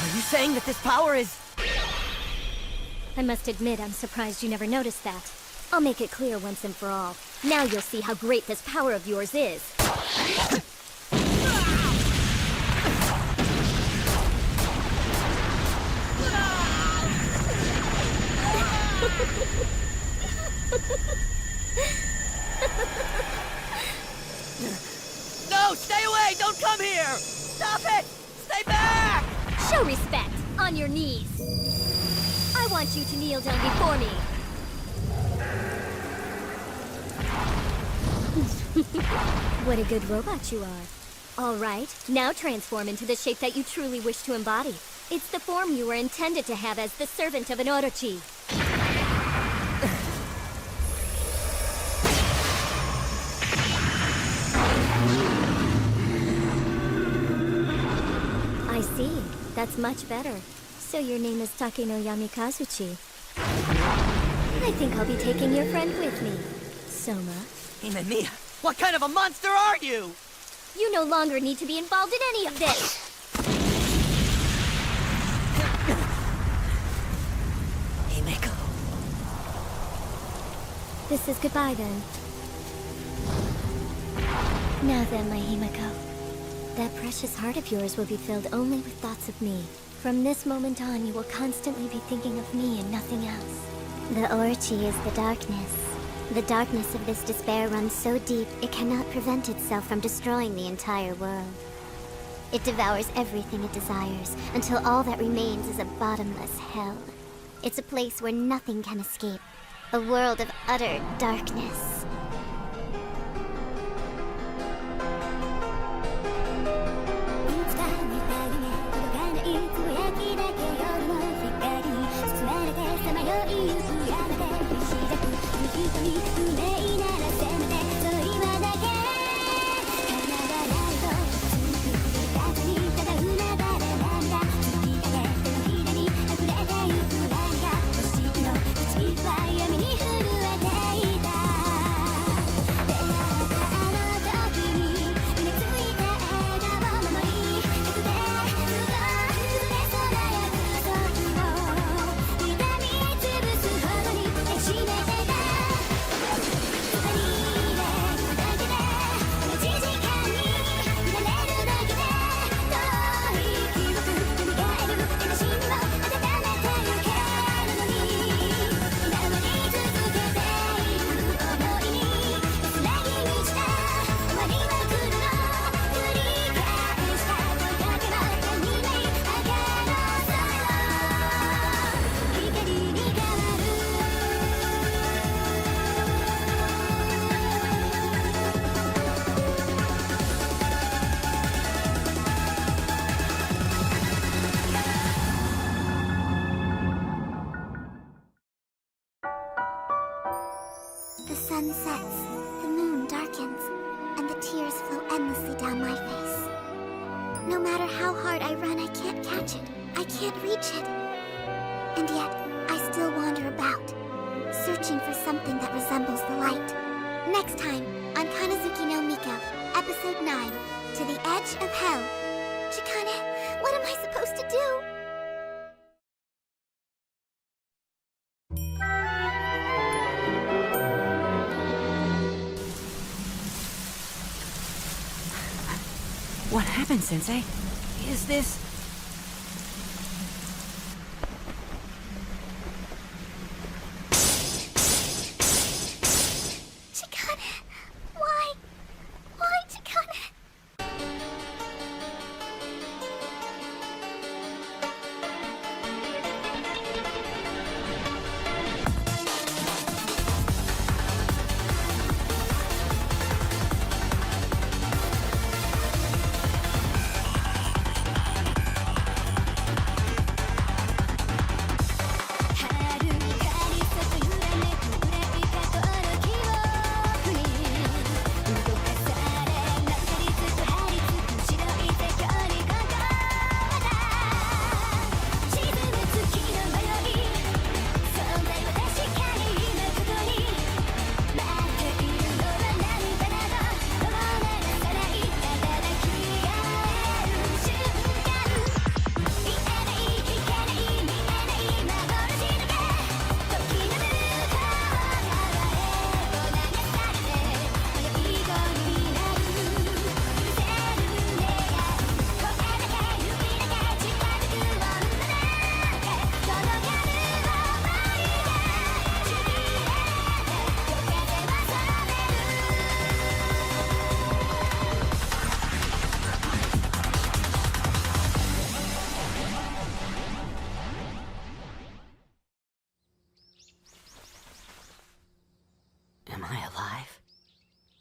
Are you saying that this power is...
I must admit, I'm surprised you never noticed that. I'll make it clear once and for all. Now you'll see how great this power of yours is.
No! Stay away! Don't come here! Stop it! Stay back!
Show respect! On your knees! I want you to kneel down before me! What a good robot you are. All right, now transform into the shape that you truly wish to embody. It's the form you were intended to have as the servant of an Orochi. I see. That's much better. So your name is Take no Yamikazuchi. I think I'll be taking your friend with me. Soma.
Himemiya, what kind of a monster are you?
You no longer need to be involved in any of this!
Himeko.
This is goodbye then. Now then, my Himeko. That precious heart of yours will be filled only with thoughts of me. From this moment on, you will constantly be thinking of me and nothing else.
The Orochi is the darkness. The darkness of this despair runs so deep, it cannot prevent itself from destroying the entire world. It devours everything it desires, until all that remains is a bottomless hell. It's a place where nothing can escape. A world of utter darkness.
The sun sets, the moon darkens, and the tears flow endlessly down my face. No matter how hard I run, I can't catch it. I can't reach it. And yet, I still wander about, searching for something that resembles the light. Next time, on Kanazuki no Miko, Episode 9, To the Edge of Hell. Chikane, what am I supposed to do?
What happened, Sensei? Is this...
Chikane, why? Why, Chikane?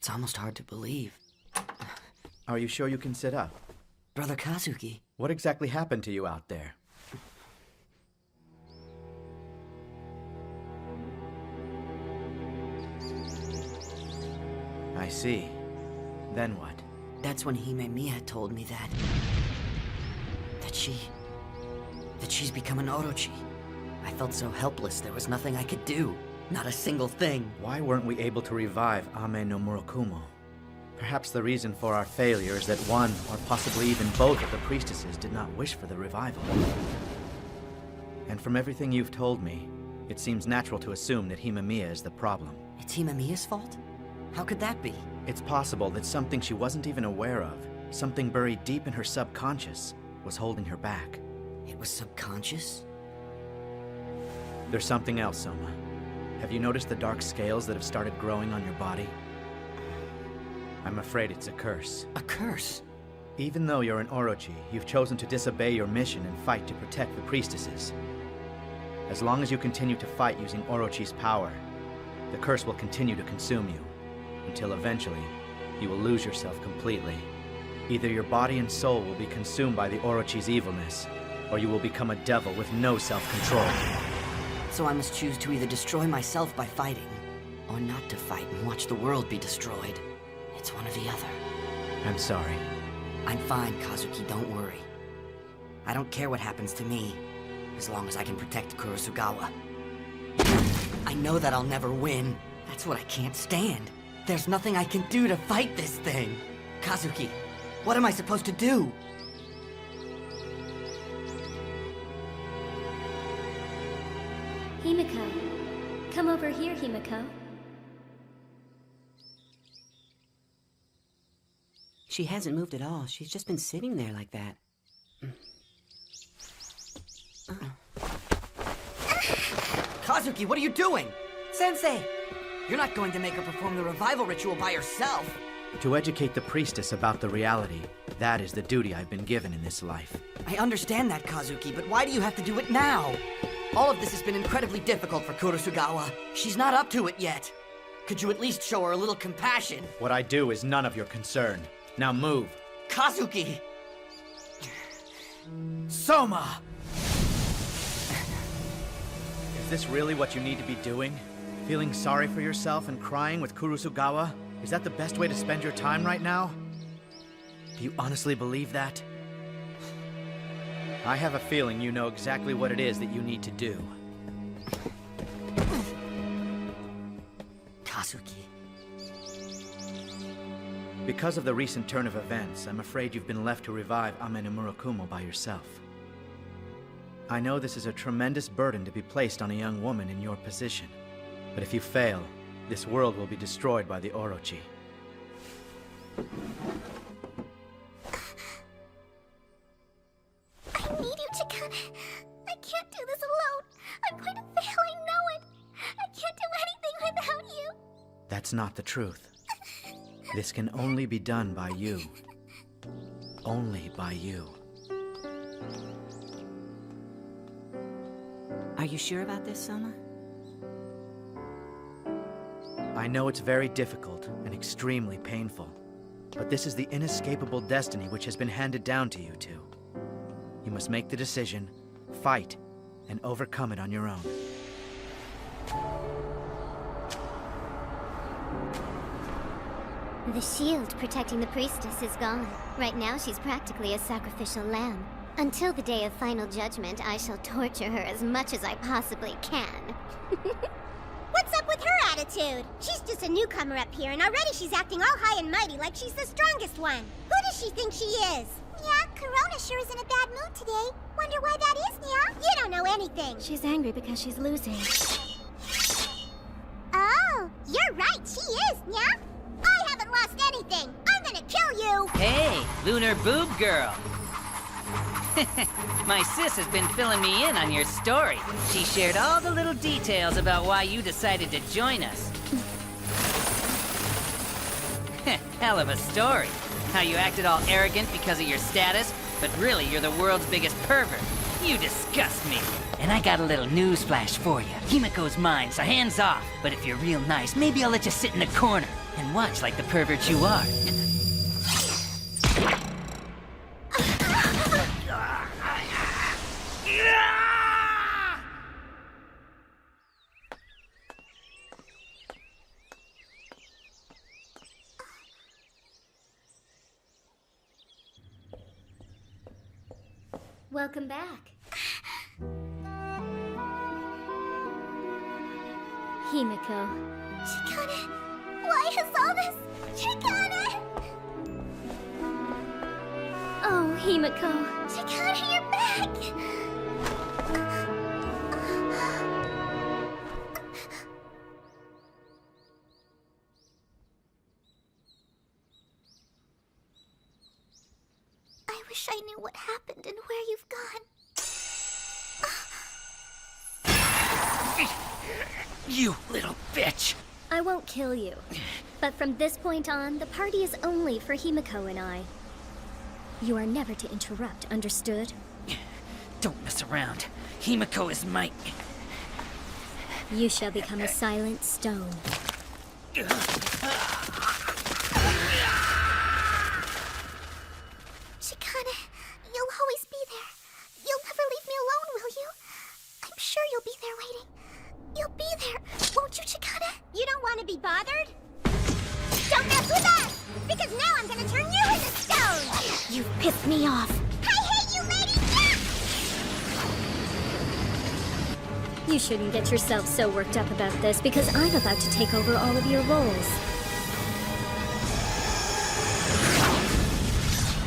It's almost hard to believe.
Are you sure you can sit up?
Brother Kazuki.
What exactly happened to you out there? I see. Then what?
That's when Himemiya told me that she's become an Orochi. I felt so helpless, there was nothing I could do. Not a single thing.
Why weren't we able to revive Ame no Murakumo? Perhaps the reason for our failure is that one, or possibly even both of the priestesses did not wish for the revival. And from everything you've told me, it seems natural to assume that Himemiya is the problem.
It's Himemiya's fault? How could that be?
It's possible that something she wasn't even aware of, something buried deep in her subconscious, was holding her back.
It was subconscious?
There's something else, Soma. Have you noticed the dark scales that have started growing on your body? I'm afraid it's a curse.
A curse?
Even though you're an Orochi, you've chosen to disobey your mission and fight to protect the priestesses. As long as you continue to fight using Orochi's power, the curse will continue to consume you, until eventually, you will lose yourself completely. Either your body and soul will be consumed by the Orochi's evilness, or you will become a devil with no self-control.
So I must choose to either destroy myself by fighting, or not to fight and watch the world be destroyed. It's one or the other.
I'm sorry.
I'm fine, Kazuki, don't worry. I don't care what happens to me, as long as I can protect Kurosugawa. I know that I'll never win. That's what I can't stand. There's nothing I can do to fight this thing. Kazuki, what am I supposed to do?
Himiko. Come over here, Himiko.
She hasn't moved at all. She's just been sitting there like that.
Kazuki, what are you doing? Sensei! You're not going to make her perform the revival ritual by herself.
To educate the priestess about the reality, that is the duty I've been given in this life.
I understand that, Kazuki, but why do you have to do it now? All of this has been incredibly difficult for Kurosugawa. She's not up to it yet. Could you at least show her a little compassion?
What I do is none of your concern. Now move.
Kazuki! Soma!
Is this really what you need to be doing? Feeling sorry for yourself and crying with Kurosugawa? Is that the best way to spend your time right now? Do you honestly believe that? I have a feeling you know exactly what it is that you need to do.
Kazuki.
Because of the recent turn of events, I'm afraid you've been left to revive Ame no Murakumo by yourself. I know this is a tremendous burden to be placed on a young woman in your position. But if you fail, this world will be destroyed by the Orochi.
I need you, Chikane. I can't do this alone. I'm going to fail, I know it. I can't do anything without you.
That's not the truth. This can only be done by you. Only by you.
Are you sure about this, Soma?
I know it's very difficult and extremely painful, but this is the inescapable destiny which has been handed down to you two. You must make the decision, fight, and overcome it on your own.
The shield protecting the priestess is gone. Right now, she's practically a sacrificial lamb. Until the day of final judgment, I shall torture her as much as I possibly can.
What's up with her attitude? She's just a newcomer up here, and already she's acting all high and mighty like she's the strongest one. Who does she think she is?
Yeah, Corona sure is in a bad mood today. Wonder why that is, Nya?
You don't know anything.
She's angry because she's losing.
Oh, you're right, she is, Nya. I haven't lost anything. I'm gonna kill you.
Hey, Lunar Boob Girl. My sis has been filling me in on your story. She shared all the little details about why you decided to join us. Hell of a story. How you acted all arrogant because of your status, but really you're the world's biggest pervert. You disgust me. And I got a little news flash for you. Himiko's mine, so hands off. But if you're real nice, maybe I'll let you sit in the corner and watch like the pervert you are.
Welcome back.
Himiko.
Chikane, why is all this? Chikane!
Oh, Himiko.
Chikane, you're back! I wish I knew what happened and where you've gone.
You little bitch!
I won't kill you. But from this point on, the party is only for Himiko and I. You are never to interrupt, understood?
Don't mess around. Himiko is my...
You shall become a silent stone.
Chikane, you'll always be there. You'll never leave me alone, will you? I'm sure you'll be there waiting. You'll be there, won't you, Chikane?
You don't want to be bothered? Don't mess with us! Because now I'm gonna turn you into stone!
You pissed me off.
I hate you, lady!
You shouldn't get yourself so worked up about this because I'm about to take over all of your roles.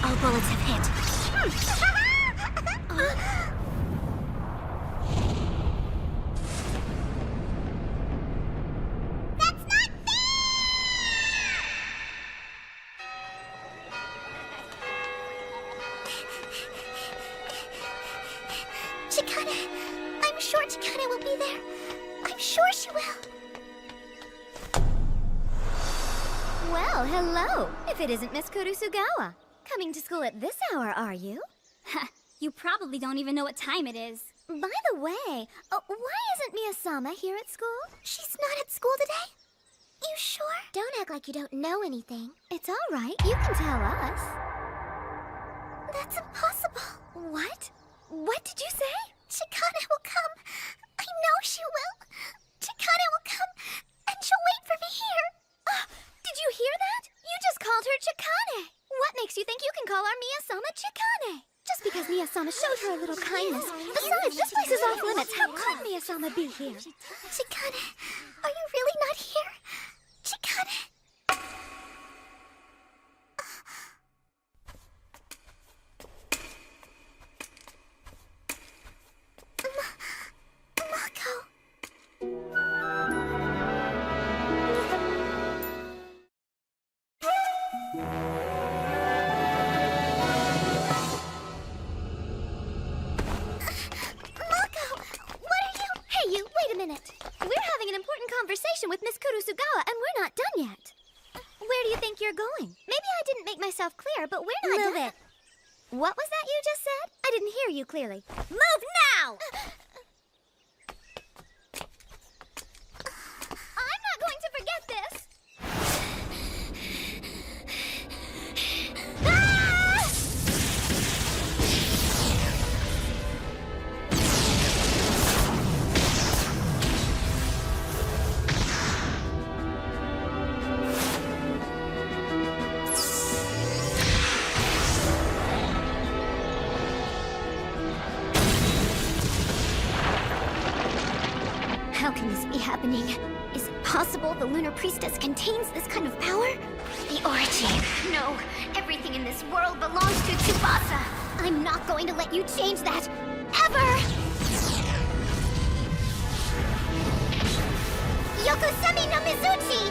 All bullets have hit.
That's not
Chikane, I'm sure Chikane will be there. I'm sure she will.
Well, hello. If it isn't Miss Kurusugawa. Coming to school at this hour, are you?
You probably don't even know what time it is.
By the way, why isn't Miyasama here at school?
She's not at school today? You sure?
Don't act like you don't know anything. It's all right. You can tell us.
That's impossible.
What? What did you say?
Chikane will come. I know she will. Chikane will come, and she'll wait for me here.
Did you hear that? You just called her Chikane. What makes you think you can call our Miyasama Chikane? Just because Miyasama showed her a little kindness. Besides, this place is off limits. How could Miyasama be here?
Chikane, are you really not here? Chikane. Mako.
Hey, you, wait a minute. We're having an important conversation with Miss Kurusugawa, and we're not done yet. Where do you think you're going? Maybe I didn't make myself clear, but we're not
Move
done.
it.
What was that you just said? I didn't hear you clearly.
Move now!
I'm not going to forget this. Ah! How can this be happening? Is it possible the Lunar Priestess contains this kind of power? The Orochi. No, everything in this world belongs to Tsubasa. I'm not going to let you change that. Ever! Yokusemi no Mizuchi!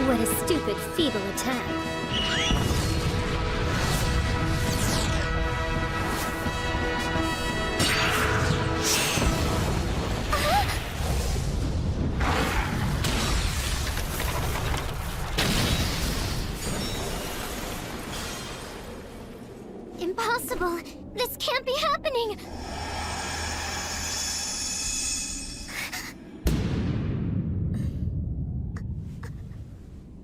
What a stupid, feeble attack.
impossible! This can't be happening!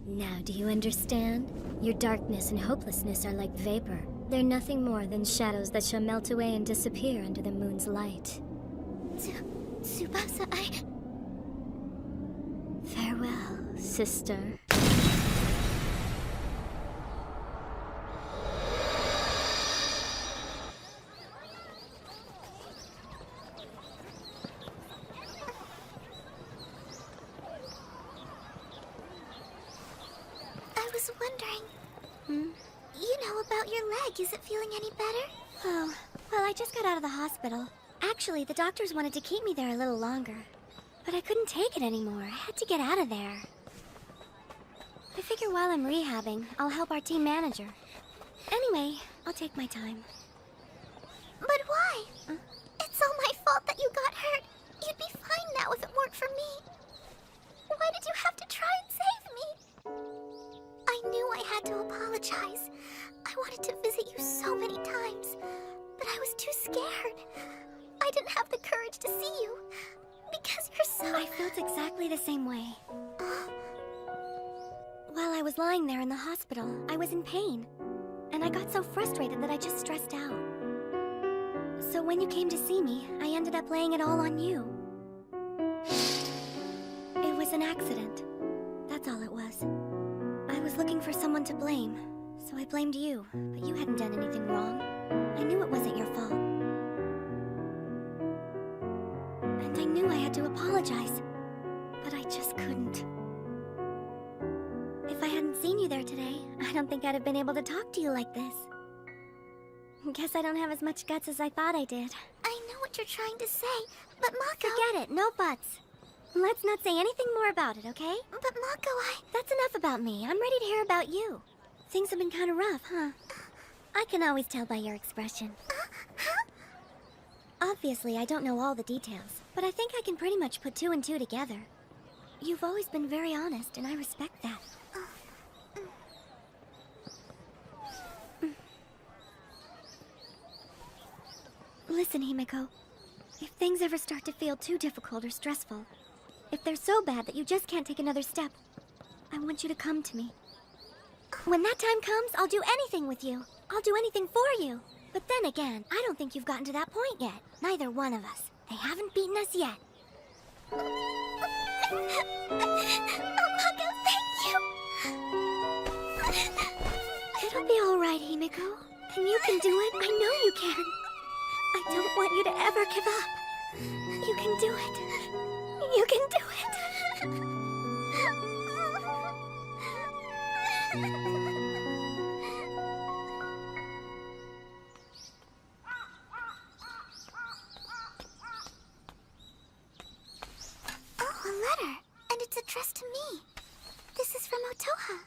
Now, do you understand? Your darkness and hopelessness are like vapor. They're nothing more than shadows that shall melt away and disappear under the moon's light.
Tsubasa,
Farewell, sister.
I was wondering... You know about your leg. Is it feeling any better?
Oh, well, I just got out of the hospital. Actually, the doctors wanted to keep me there a little longer. But I couldn't take it anymore. I had to get out of there. I figure while I'm rehabbing, I'll help our team manager. Anyway, I'll take my time.
But why? It's all my fault that you got hurt. You'd be fine now if it weren't for me. Why did you have to try and save me? I knew I had to apologize. I wanted to visit you so many times, but I was too scared. I didn't have the courage to see you, because you're so...
I felt exactly the same way. While I was lying there in the hospital, I was in pain. And I got so frustrated that I just stressed out. So when you came to see me, I ended up laying it all on you. It was an accident. That's all it was. I was looking for someone to blame, so I blamed you, but you hadn't done anything wrong. I knew it wasn't your fault. And I knew I had to apologize, but I just couldn't. If I hadn't seen you there today, I don't think I'd have been able to talk to you like this. Guess I don't have as much guts as I thought I did.
I know what you're trying to say, but Mako...
Forget it, no buts. Let's not say anything more about it, okay?
But Mako,
That's enough about me. I'm ready to hear about you. Things have been kind of rough, huh? I can always tell by your expression. Obviously, I don't know all the details, but I think I can pretty much put two and two together. You've always been very honest, and I respect that. Listen, Himeko. If things ever start to feel too difficult or stressful, if they're so bad that you just can't take another step, I want you to come to me. When that time comes, I'll do anything with you. I'll do anything for you. But then again, I don't think you've gotten to that point yet. Neither one of us. They haven't beaten us yet.
Mako, thank you!
It'll be all right, Himeko. And you can do it. I know you can. I don't want you to ever give up. You can do it. You can do it.
Oh, a letter. And it's addressed to me. This is from Otoha.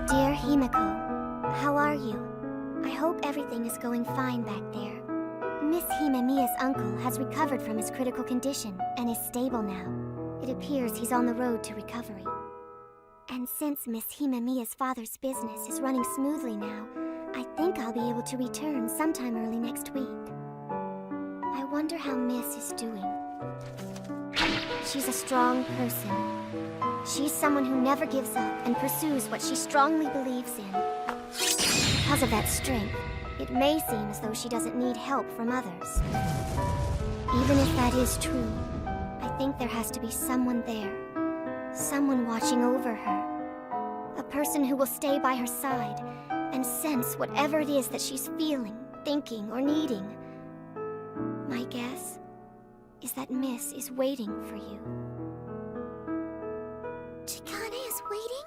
Dear Himeko, how are you? I hope everything is going fine back there. Miss Himemiya's uncle has recovered from his critical condition and is stable now. It appears he's on the road to recovery. And since Miss Himemiya's father's business is running smoothly now, I think I'll be able to return sometime early next week. I wonder how Miss is doing. She's a strong person. She's someone who never gives up and pursues what she strongly believes in. Because of that strength, it may seem as though she doesn't need help from others. Even if that is true, I think there has to be someone there. Someone watching over her. A person who will stay by her side and sense whatever it is that she's feeling, thinking, or needing. My guess is that Miss is waiting for you.
Chikane is waiting?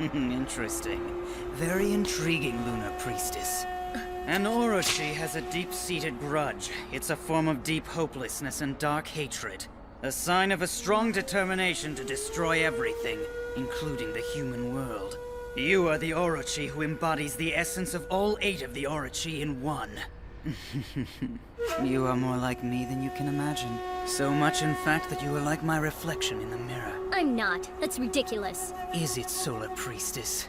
Interesting. Very intriguing, Lunar Priestess. An Orochi has a deep-seated grudge. It's a form of deep hopelessness and dark hatred. A sign of a strong determination to destroy everything, including the human world. You are the Orochi who embodies the essence of all 8 of the Orochi in one. You are more like me than you can imagine. So much, in fact, that you are like my reflection in the mirror.
I'm not. That's ridiculous.
Is it, Solar Priestess?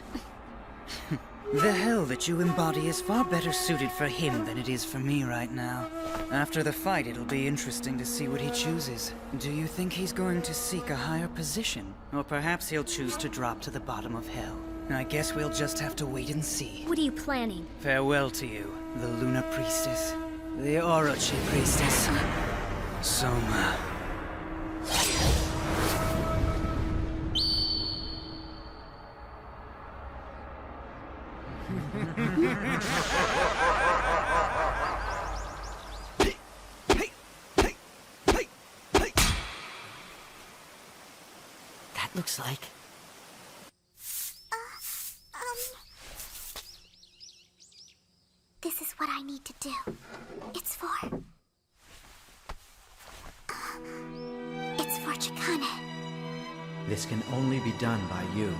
The hell that you embody is far better suited for him than it is for me right now. After the fight, it'll be interesting to see what he chooses. Do you think he's going to seek a higher position? Or perhaps he'll choose to drop to the bottom of hell? I guess we'll just have to wait and see.
What are you planning?
Farewell to you, the Lunar Priestess. The Orochi Priestess. Soma.
That looks like...
This is what I need to do. It's for Chikane.
This can only be done by you.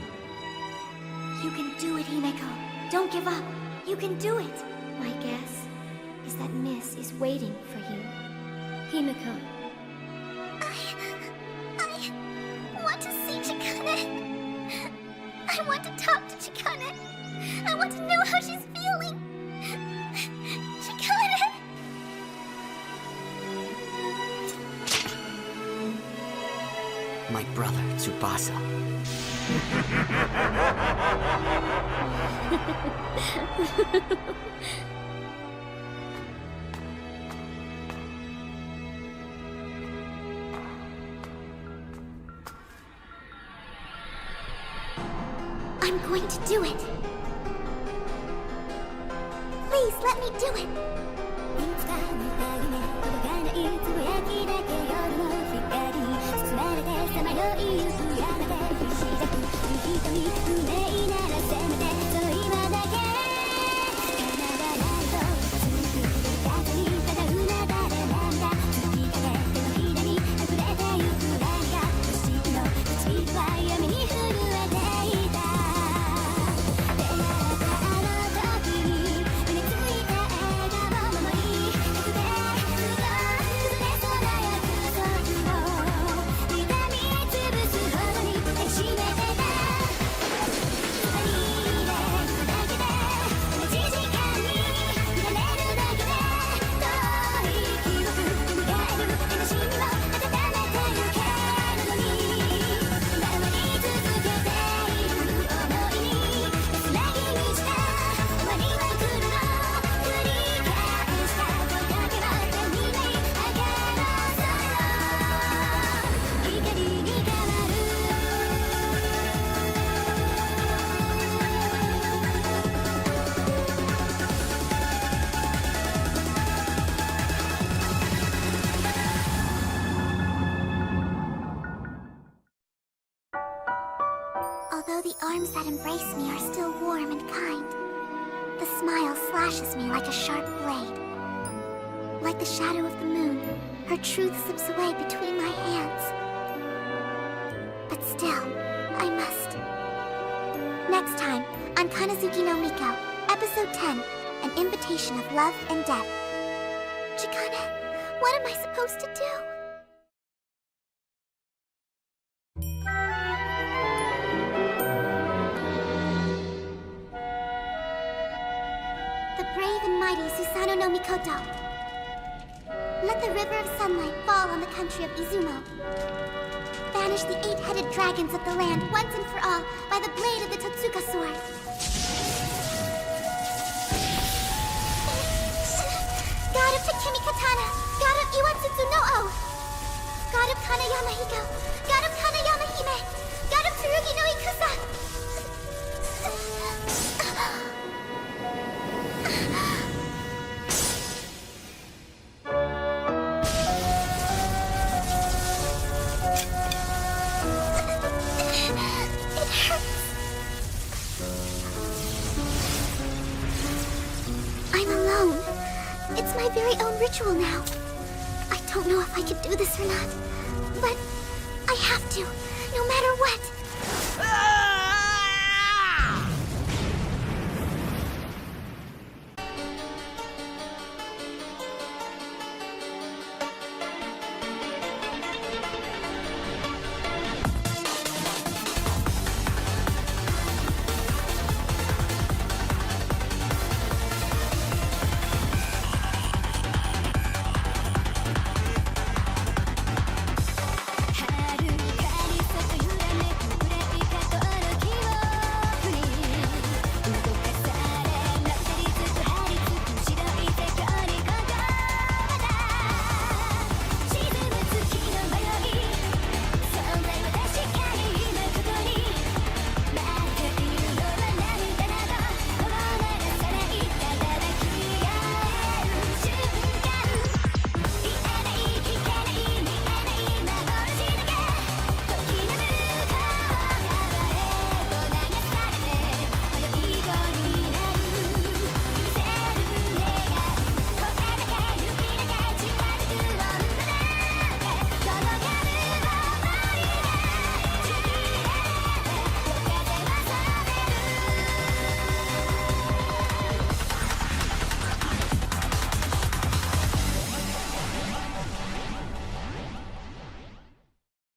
You can do it, Himeko. Don't give up. You can do it.
My guess is that Miss is waiting for you.
Himeko.
I want to see Chikane. I want to talk to Chikane. I want to know how she's feeling. Chikane!
My brother, Tsubasa.
I'm going to do it. Please let me do it. Although the arms that embrace me are still warm and kind, the smile slashes me like a sharp blade. Like the shadow of the moon, her truth slips away between my hands. But still, I must. Next time, on Kanazuki no Miko, Episode 10, An Invitation of Love and Death. Chikane, what am I supposed to do? The brave and mighty Susanoo no Mikoto. Let the river of sunlight fall on the country of Izumo. Banish the 8-headed dragons of the land once and for all by the blade of the Totsuka sword. God of Takemi Katana, God of Iwatsutsu no O, God of Kanayama Hiko, God of Kanayama Hime, God of Tsurugi no Ikusa. It hurts. I'm alone. It's my very own ritual now. I don't know if I could do this or not, but I have to, no matter what.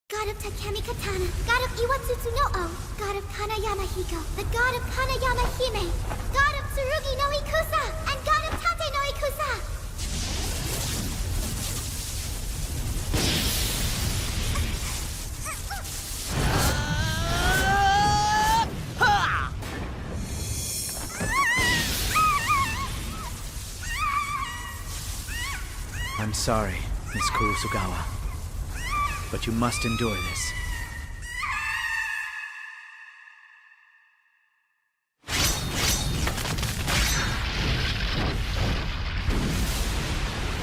God of Takemi Katana, God of Iwatsutsu no O, God of Kanayama Hiko, the God of Kanayama Hime, God of Tsurugi no Ikusa, and God of Tate no Ikusa!
I'm sorry, Miss Kurusugawa, but you must endure this.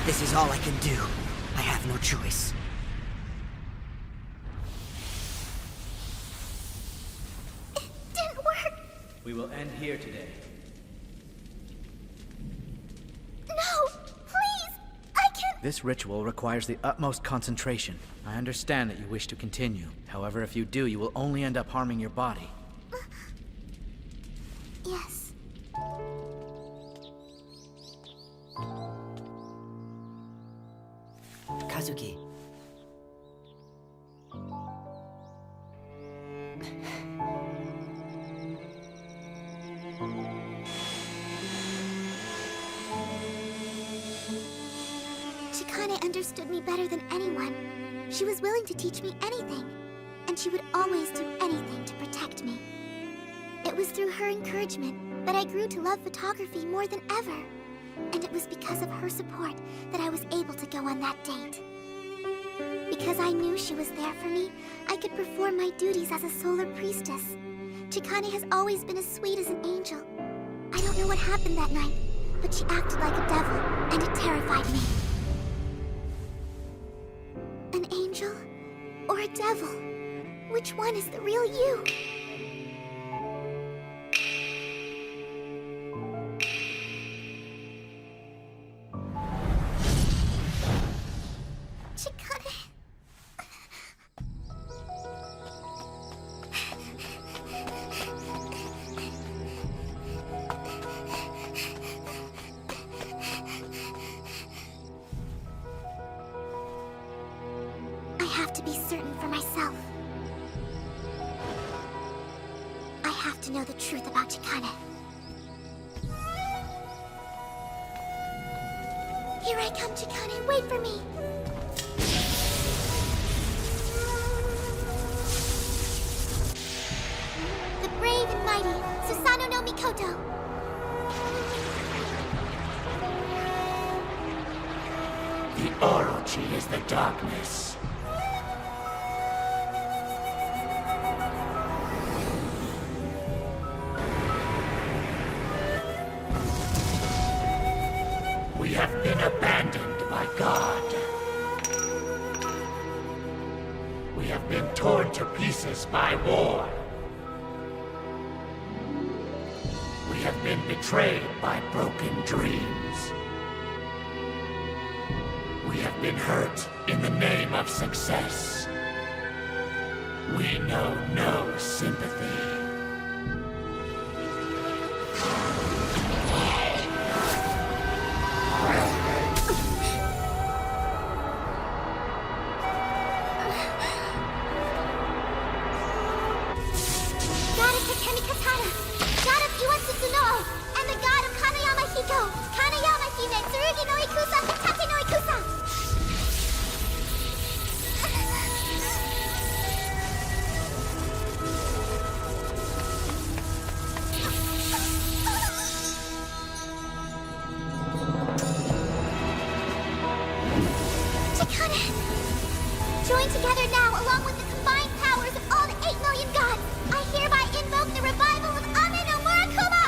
This is all I can do. I have no choice.
It didn't work!
We will end here today.
No! Please! I can't...
This ritual requires the utmost concentration. I understand that you wish to continue. However, if you do, you will only end up harming your body.
Yes.
Kazuki.
Chikane understood me better than anyone. She was willing to teach me anything, and she would always do anything to protect me. It was through her encouragement that I grew to love photography more than ever, and it was because of her support that I was able to go on that date. Because I knew she was there for me, I could perform my duties as a solar priestess. Chikane has always been as sweet as an angel. I don't know what happened that night, but she acted like a devil, and it terrified me. An angel? Or a devil? Which one is the real you? Chikane... have to know the truth about Chikane. Here I come, Chikane. Wait for me. The brave and mighty, Susanoo no Mikoto.
The Orochi is the darkness. We have been abandoned by God. We have been torn to pieces by war. We have been betrayed by broken dreams. We have been hurt in the name of success. We know no sympathy.
Goddess Akemi Katana, God of Iwatsu Tsunoho, and the god of Kanayama Hiko, Kanayama Hime, Tsurugi no Ikusa, Take no Ikusa. Chikane! Join together now along with the combined powers of all the 8 million gods. I hereby invoke the revival of Ame no Murakumo!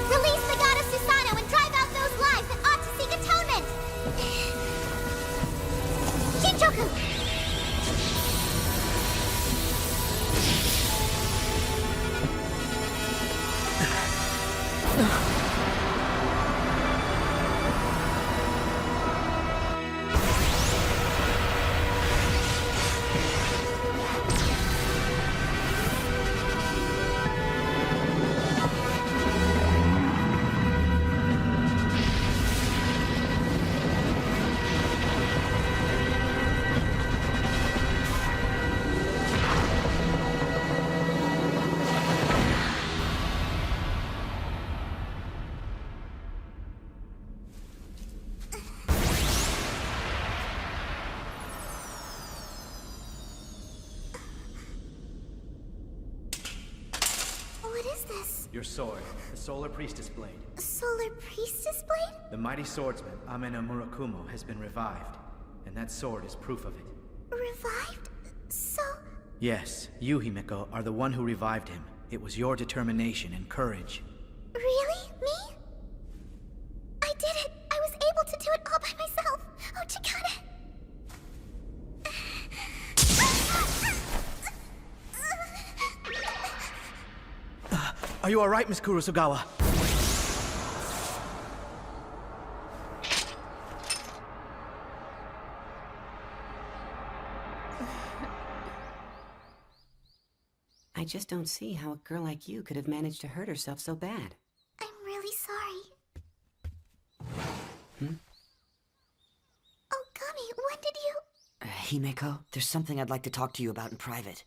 Release the goddess Susanoo and drive out those lives that ought to seek atonement! Shinchoku! What is this?
Your sword, the Solar Priestess Blade.
A solar priestess blade?
The mighty swordsman, Ame no Murakumo, has been revived, and that sword is proof of it.
Revived? So...
Yes, you, Himeko, are the one who revived him. It was your determination and courage.
Really? Me? I did it! I was able to do it all by myself! Oh, Chikane!
Are you alright, Miss Kurosugawa?
I just don't see how a girl like you could have managed to hurt herself so bad.
I'm really sorry. Oh, Gami, when did you...
Himeko, there's something I'd like to talk to you about in private.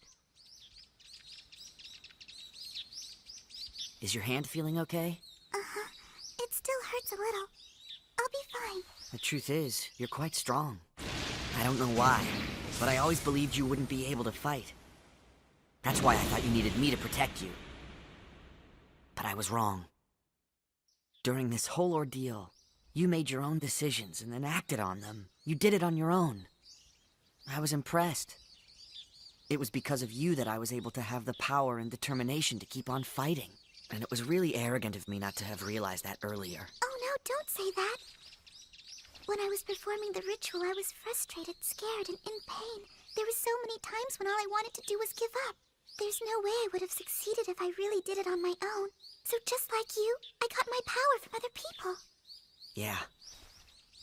Is your hand feeling okay?
Uh-huh. It still hurts a little. I'll be fine.
The truth is, you're quite strong. I don't know why, but I always believed you wouldn't be able to fight. That's why I thought you needed me to protect you. But I was wrong. During this whole ordeal, you made your own decisions and then acted on them. You did it on your own. I was impressed. It was because of you that I was able to have the power and determination to keep on fighting. And it was really arrogant of me not to have realized that earlier.
Oh no, don't say that. When I was performing the ritual, I was frustrated, scared, and in pain. There were so many times when all I wanted to do was give up. There's no way I would have succeeded if I really did it on my own. So just like you, I got my power from other people.
Yeah,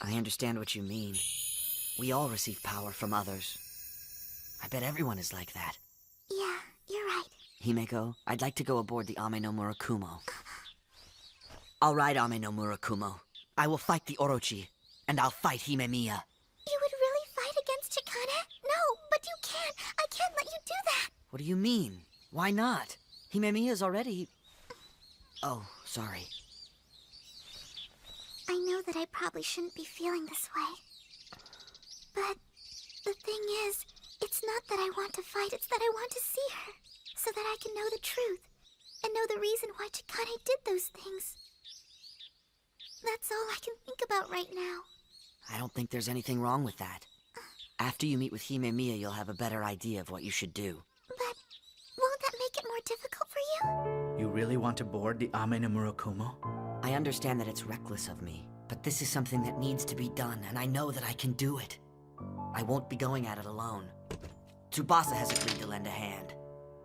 I understand what you mean. We all receive power from others. I bet everyone is like that.
Yeah, you're right.
Himeko, I'd like to go aboard the Ame no Murakumo. I'll ride Ame no Murakumo. I will fight the Orochi, and I'll fight Himemiya.
You would really fight against Chikane? No, but you can't. I can't let you do that.
What do you mean? Why not? Himemiya's already... Oh, sorry.
I know that I probably shouldn't be feeling this way. But the thing is, it's not that I want to fight, it's that I want to see her. So that I can know the truth. And know the reason why Chikane did those things. That's all I can think about right now.
I don't think there's anything wrong with that. After you meet with Himemiya, you'll have a better idea of what you should do.
But won't that make it more difficult for you?
You really want to board the Ame no Murakumo?
I understand that it's reckless of me, but this is something that needs to be done, and I know that I can do it. I won't be going at it alone. Tsubasa has agreed to lend a hand.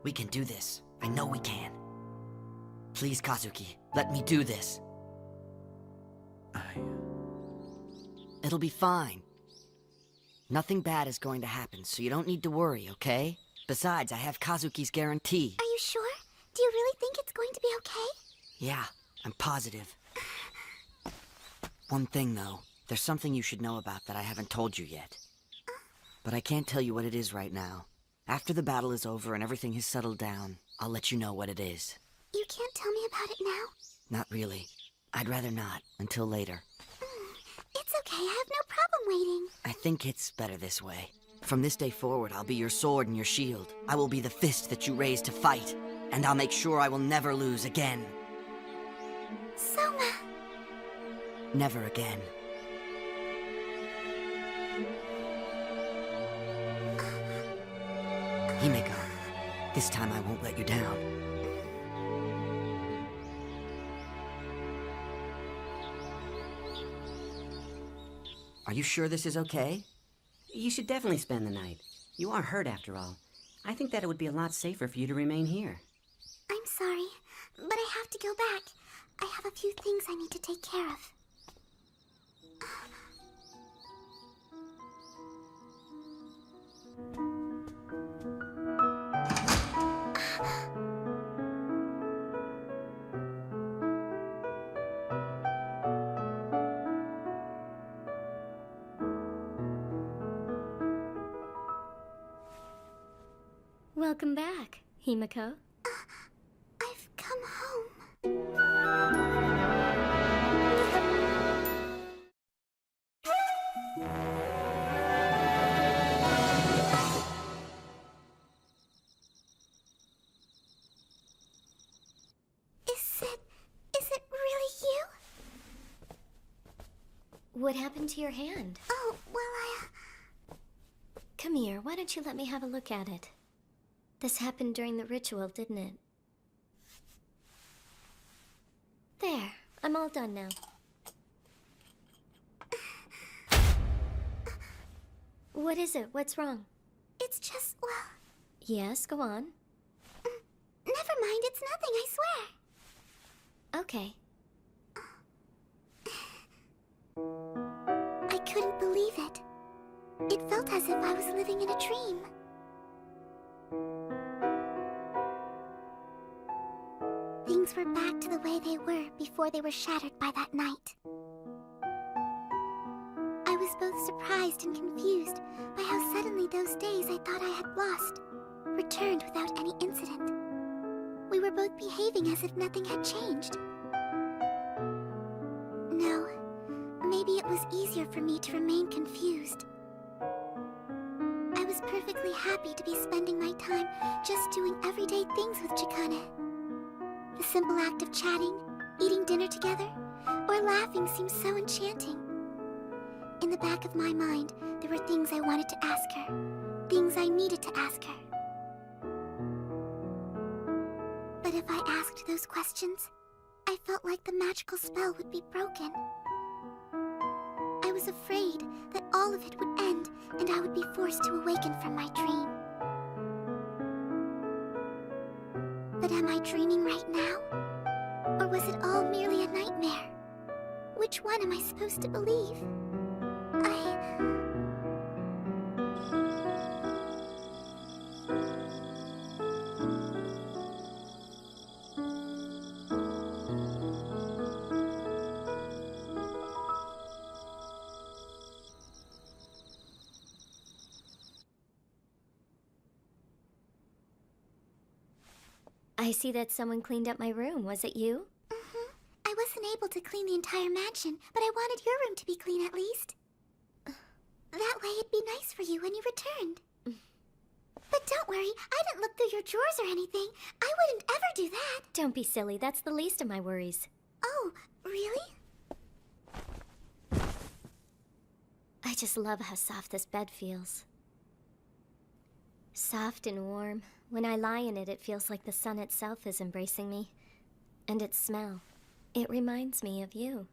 We can do this. I know we can. Please, Kazuki, let me do this. It'll be fine. Nothing bad is going to happen, so you don't need to worry, okay? Besides, I have Kazuki's guarantee.
Are you sure? Do you really think it's going to be okay?
Yeah, I'm positive. One thing, though. There's something you should know about that I haven't told you yet. But I can't tell you what it is right now. After the battle is over and everything has settled down, I'll let you know what it is.
You can't tell me about it now?
Not really. I'd rather not, until later.
It's okay, I have no problem waiting.
I think it's better this way. From this day forward, I'll be your sword and your shield. I will be the fist that you raise to fight. And I'll make sure I will never lose again.
Soma!
Never again. Himeko, this time I won't let you down. Are you sure this is okay?
You should definitely spend the night. You are hurt after all. I think that it would be a lot safer for you to remain here.
I'm sorry, but I have to go back. I have a few things I need to take care of.
Welcome back, Himeko.
I've come home. Is it really you?
What happened to your hand?
Oh, well,
Come here, why don't you let me have a look at it? This happened during the ritual, didn't it? There, I'm all done now. What is it? What's wrong?
it's just, well,
Yes, go on.
never mind, it's nothing, I swear.
Okay.
I couldn't believe it. It felt as if I was living in a dream. Things were back to the way they were before they were shattered by that night. I was both surprised and confused by how suddenly those days I thought I had lost returned without any incident. We were both behaving as if nothing had changed. No, maybe it was easier for me to remain confused. I was perfectly happy to be spending my time just doing everyday things with Chikane. The simple act of chatting, eating dinner together, or laughing seemed so enchanting. In the back of my mind, there were things I wanted to ask her, things I needed to ask her. But if I asked those questions, I felt like the magical spell would be broken. I was afraid that all of it would end and I would be forced to awaken from my dream. But am I dreaming right now? Or was it all merely a nightmare? Which one am I supposed to believe?
I see that someone cleaned up my room. Was it you?
I wasn't able to clean the entire mansion, but I wanted your room to be clean at least. That way it'd be nice for you when you returned. But don't worry, I didn't look through your drawers or anything. I wouldn't ever do that.
Don't be silly. That's the least of my worries.
Oh, really?
I just love how soft this bed feels. Soft and warm. When I lie in it, it feels like the sun itself is embracing me. And its smell. It reminds me of you.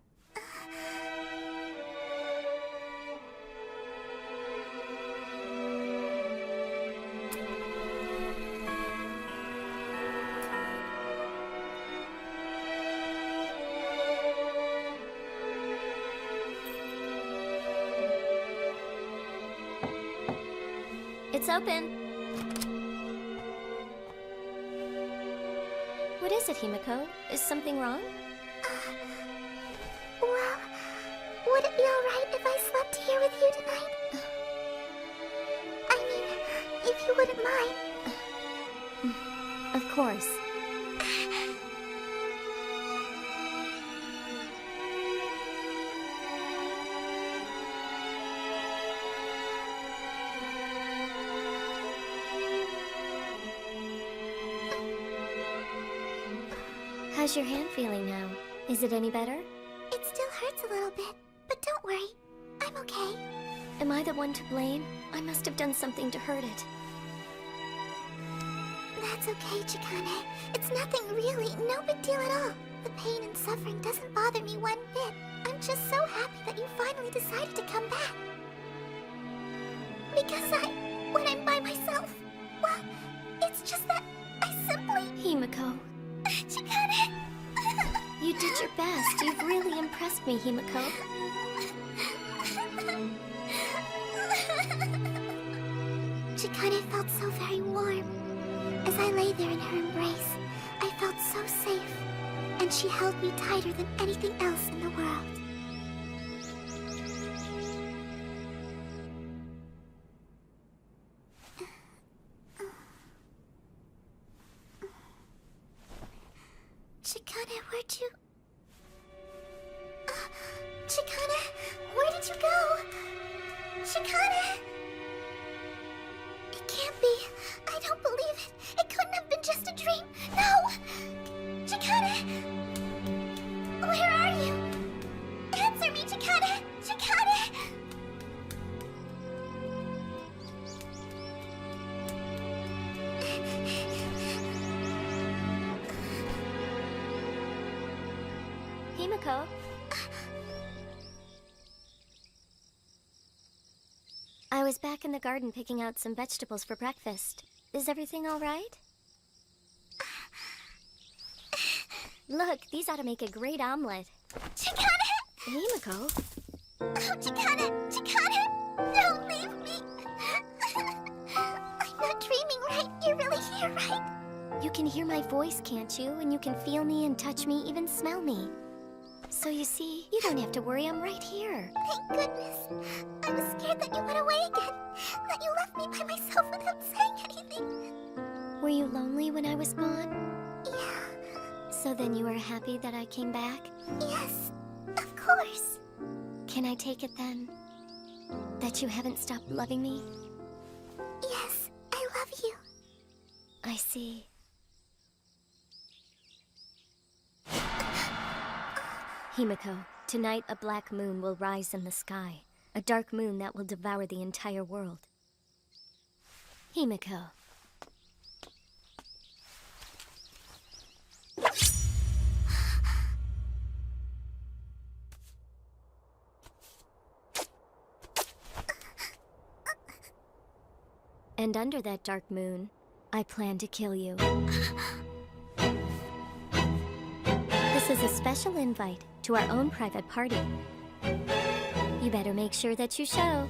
It's open. What is it, Himiko? Is something wrong?
Well, would it be alright if I slept here with you tonight? I mean, if you wouldn't mind.
Of course. How's your hand feeling now? Is it any better?
It still hurts a little bit, but don't worry. I'm okay.
Am I the one to blame? I must have done something to hurt it.
That's okay, Chikane. It's nothing really, no big deal at all. The pain and suffering doesn't bother me one bit. I'm just so happy that you finally decided to come back. Because when I'm by myself, well, it's just that I simply...
Himiko.
Chikane!
You did your best. You've really impressed me, Himiko.
Chikane felt so very warm. As I lay there in her embrace, I felt so safe, and she held me tighter than anything else in the world. Chikane, where'd you... Chikane, where did you go? Chikane! It can't be. I don't believe it. It couldn't have been just a dream. No! Chikane! Where are you? Answer me, Chikane! Chikane!
Himiko? I was back in the garden picking out some vegetables for breakfast. Is everything all right? Look, these ought to make a great omelet.
Chikane!
Himiko?
Oh, Chikane! Chikane! Don't leave me! I'm not dreaming, right? You're really here, right?
You can hear my voice, can't you? And you can feel me and touch me, even smell me. So you see, you don't have to worry, I'm right here.
Thank goodness. I was scared that you went away again. That you left me by myself without saying anything.
Were you lonely when I was gone?
Yeah.
So then you were happy that I came back?
Yes, of course.
Can I take it then? That you haven't stopped loving me?
Yes, I love you.
I see. Himiko, tonight a black moon will rise in the sky. A dark moon that will devour the entire world. Himiko. And under that dark moon, I plan to kill you. This is a special invite to our own private party. You better make sure that you show.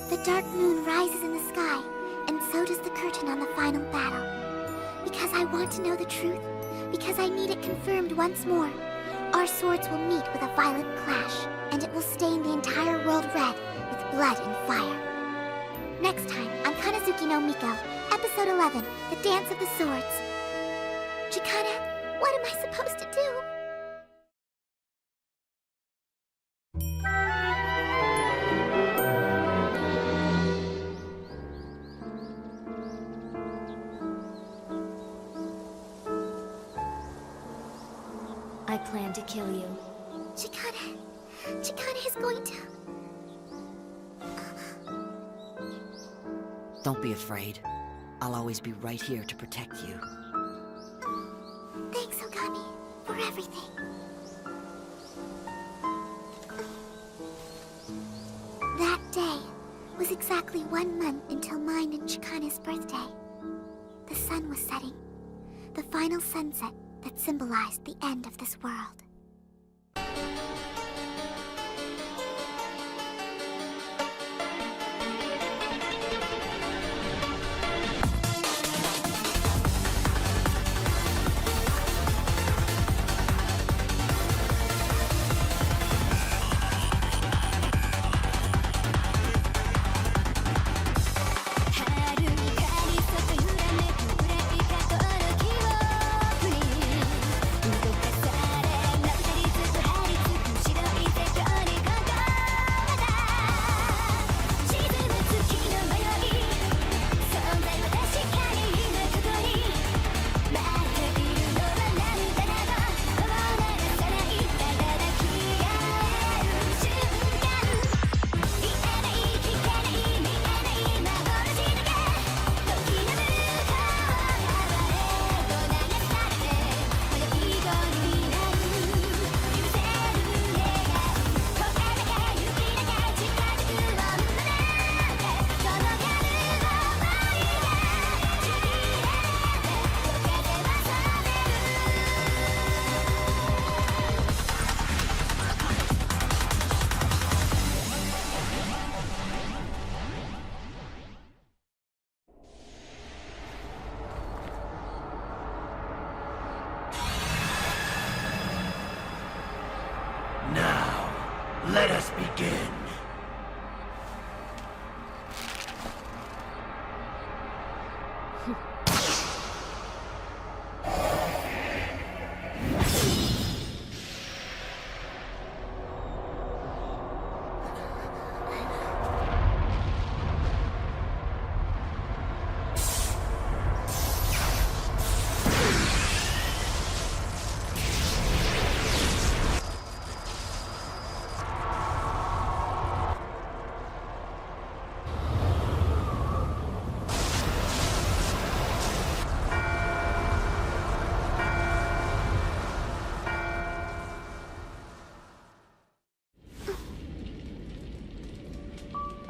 The dark moon rises in the sky, and so does the curtain on the final battle. Because I want to know the truth, because I need it confirmed once more, our swords will meet with a violent clash, and it will stain the entire world red with blood and fire. Next time on Kanazuki no Miko, Episode 11, The Dance of the Swords. Chikana, what am I supposed to do?
I plan to kill you.
Chikana is going to...
Don't be afraid. I'll always be right here to protect you.
Thanks, Ogami, for everything. That day was exactly 1 month until mine and Chikana's birthday. The sun was setting, the final sunset that symbolized the end of this world.
Now, let us begin.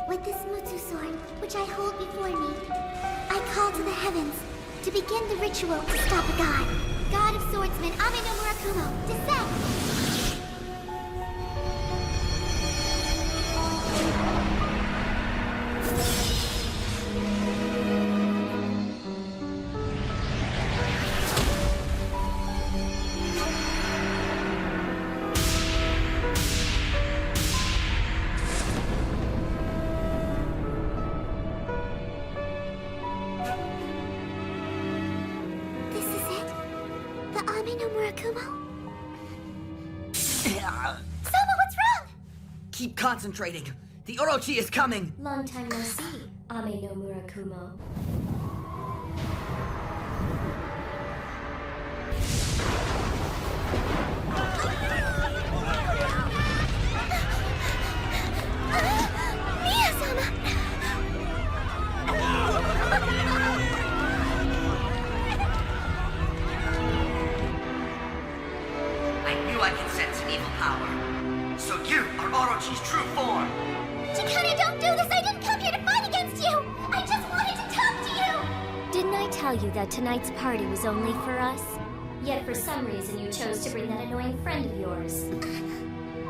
With this Mutsu sword, which I hold before me, I call to the heavens to begin the ritual to stop a god. God of swordsmen, Ame no Murakumo, descend! Ame no Murakumo?
Yeah.
Soma, what's wrong?
Keep concentrating. The Orochi is coming.
Long time no see, Ame no Murakumo.
Mia-sama!
I knew I could sense an evil power. So you are Orochi's true form.
Chikane, don't do this! I didn't come here to fight against you! I just wanted to talk to you!
Didn't I tell you that tonight's party was only for us? Yet for some reason you chose to bring that annoying friend of yours.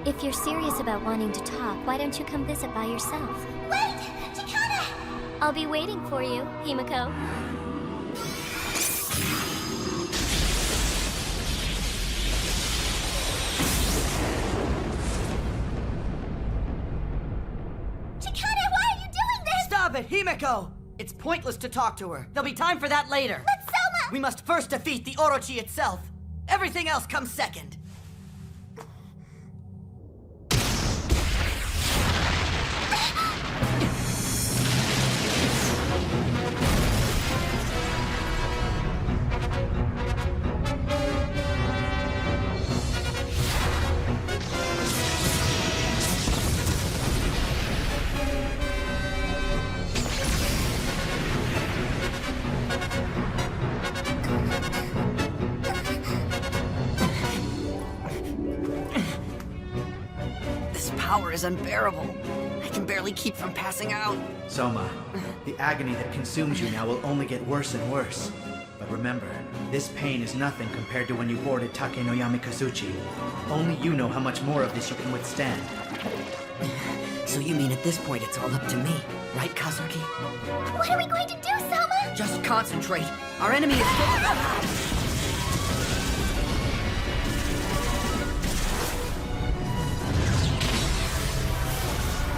If you're serious about wanting to talk, why don't you come visit by yourself?
Wait! Chikane!
I'll be waiting for you, Himiko.
Chikane, why are you doing this?
Stop it, Himiko! It's pointless to talk to her. There'll be time for that later.
But Soma!
We must first defeat the Orochi itself. Everything else comes second. This power is unbearable. I can barely keep from passing out.
Soma, the agony that consumes you now will only get worse and worse. But remember, this pain is nothing compared to when you boarded Take no Yamikazuchi. Only you know how much more of this you can withstand.
So you mean at this point it's all up to me, right, Kazuki?
What are we going to do, Soma?
Just concentrate. Our enemy is still...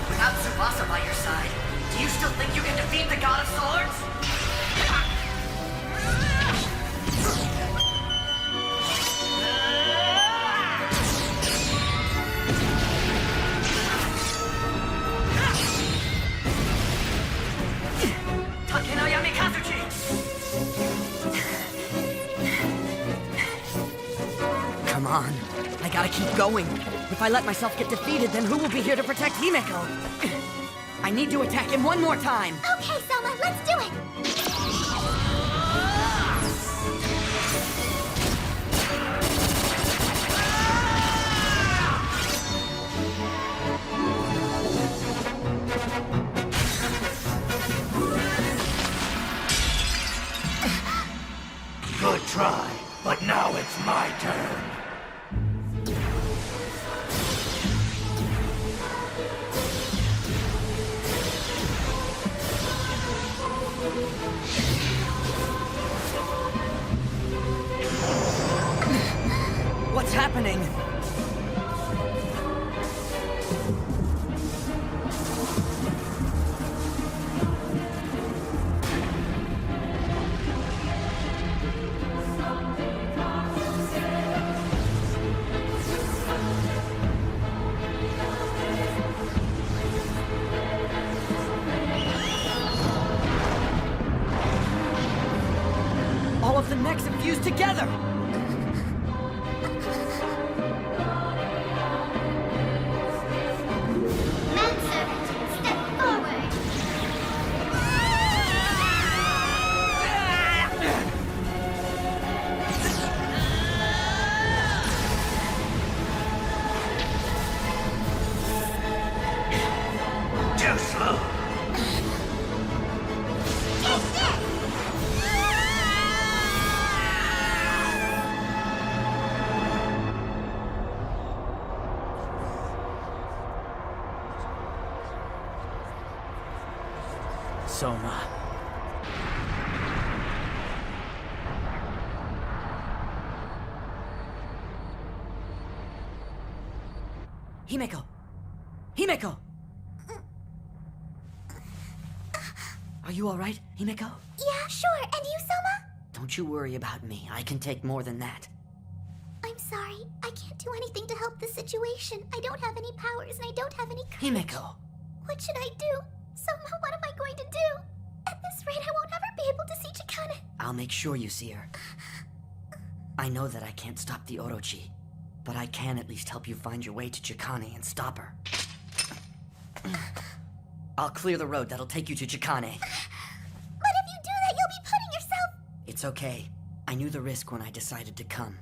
Without Tsubasa by your side, do you still think you can defeat the God of Swords? Take no Yamikazuchi! Come on. I gotta keep going. If I let myself get defeated, then who will be here to protect Himeko? I need to attack him one more time.
Okay, Soma, let's do it!
Good try, but now it's my turn.
What's happening? All of the necks have fused together!
Manservant, step forward!
Too slow.
Soma.
Himeko! Himeko! Are you alright, Himeko?
Yeah, sure. And you, Soma?
Don't you worry about me. I can take more than that.
sorry. I can't do anything to help the situation. I don't have any powers and I don't have any courage.
Himeko!
What should I do? Soma, what am I going to do? At this rate, I won't ever be able to see Chikane.
I'll make sure you see her. I know that I can't stop the Orochi, but I can at least help you find your way to Chikane and stop her. I'll clear the road that'll take you to Chikane.
But if you do that, you'll be putting yourself...
It's okay. I knew the risk when I decided to come.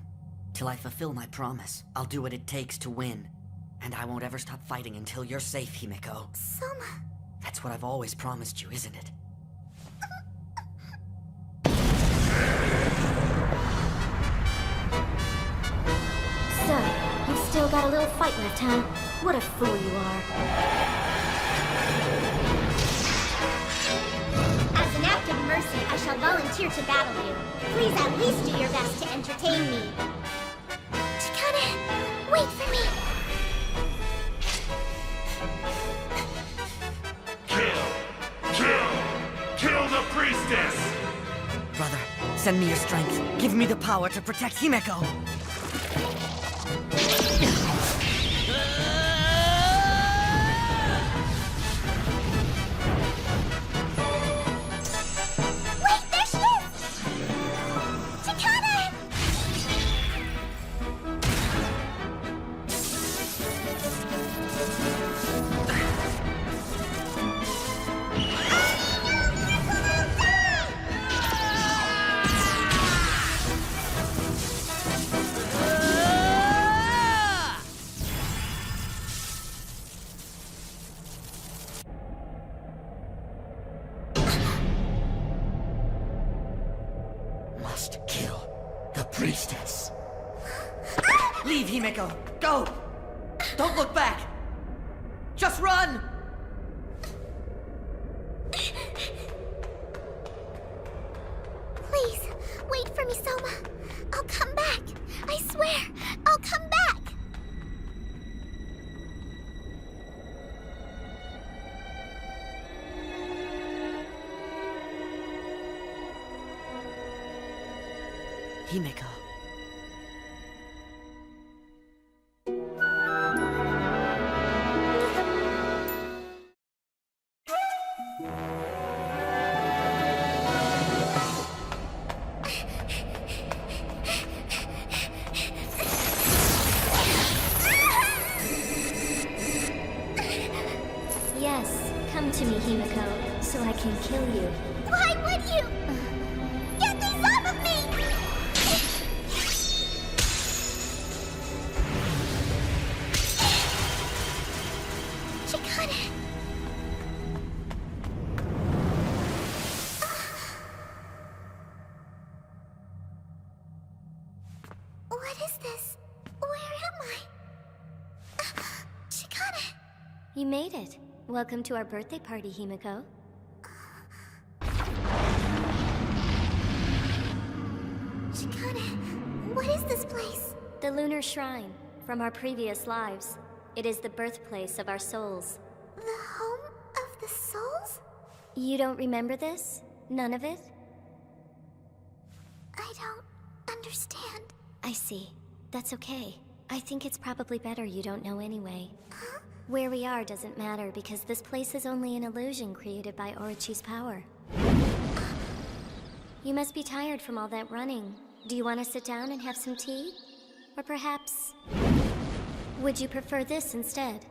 Till I fulfill my promise, I'll do what it takes to win. And I won't ever stop fighting until you're safe, Himeko.
Soma...
That's what I've always promised you, isn't it?
So, you've still got a little fight left, huh? What a fool you are.
As an act of mercy, I shall volunteer to battle you. Please at least do your best to entertain me.
Chikane, wait for me.
Kill the priestess!
Brother, send me your strength. Give me the power to protect Himeko.
Wait, there she is! Chikane!
Must kill the priestess. Leave, Himeko! Go! Don't look back! Just run!
Please, wait for me, Soma. I'll come back. I swear, I'll come back.
Himeko.
Yes, come to me, Himeko, so I can kill you.
Why would you? Get these off of me! Chikane. What is this? Where am I? Chikane.
You made it. Welcome to our birthday party, Himeko.
Chikane, what is this place?
The Lunar Shrine, from our previous lives. It is the birthplace of our souls.
The home of the souls?
You don't remember this? None of it?
I don't understand.
I see. That's okay. I think it's probably better you don't know anyway. Where we are doesn't matter because this place is only an illusion created by Orochi's power. You must be tired from all that running. Do you want to sit down and have some tea? Or perhaps... would you prefer this instead?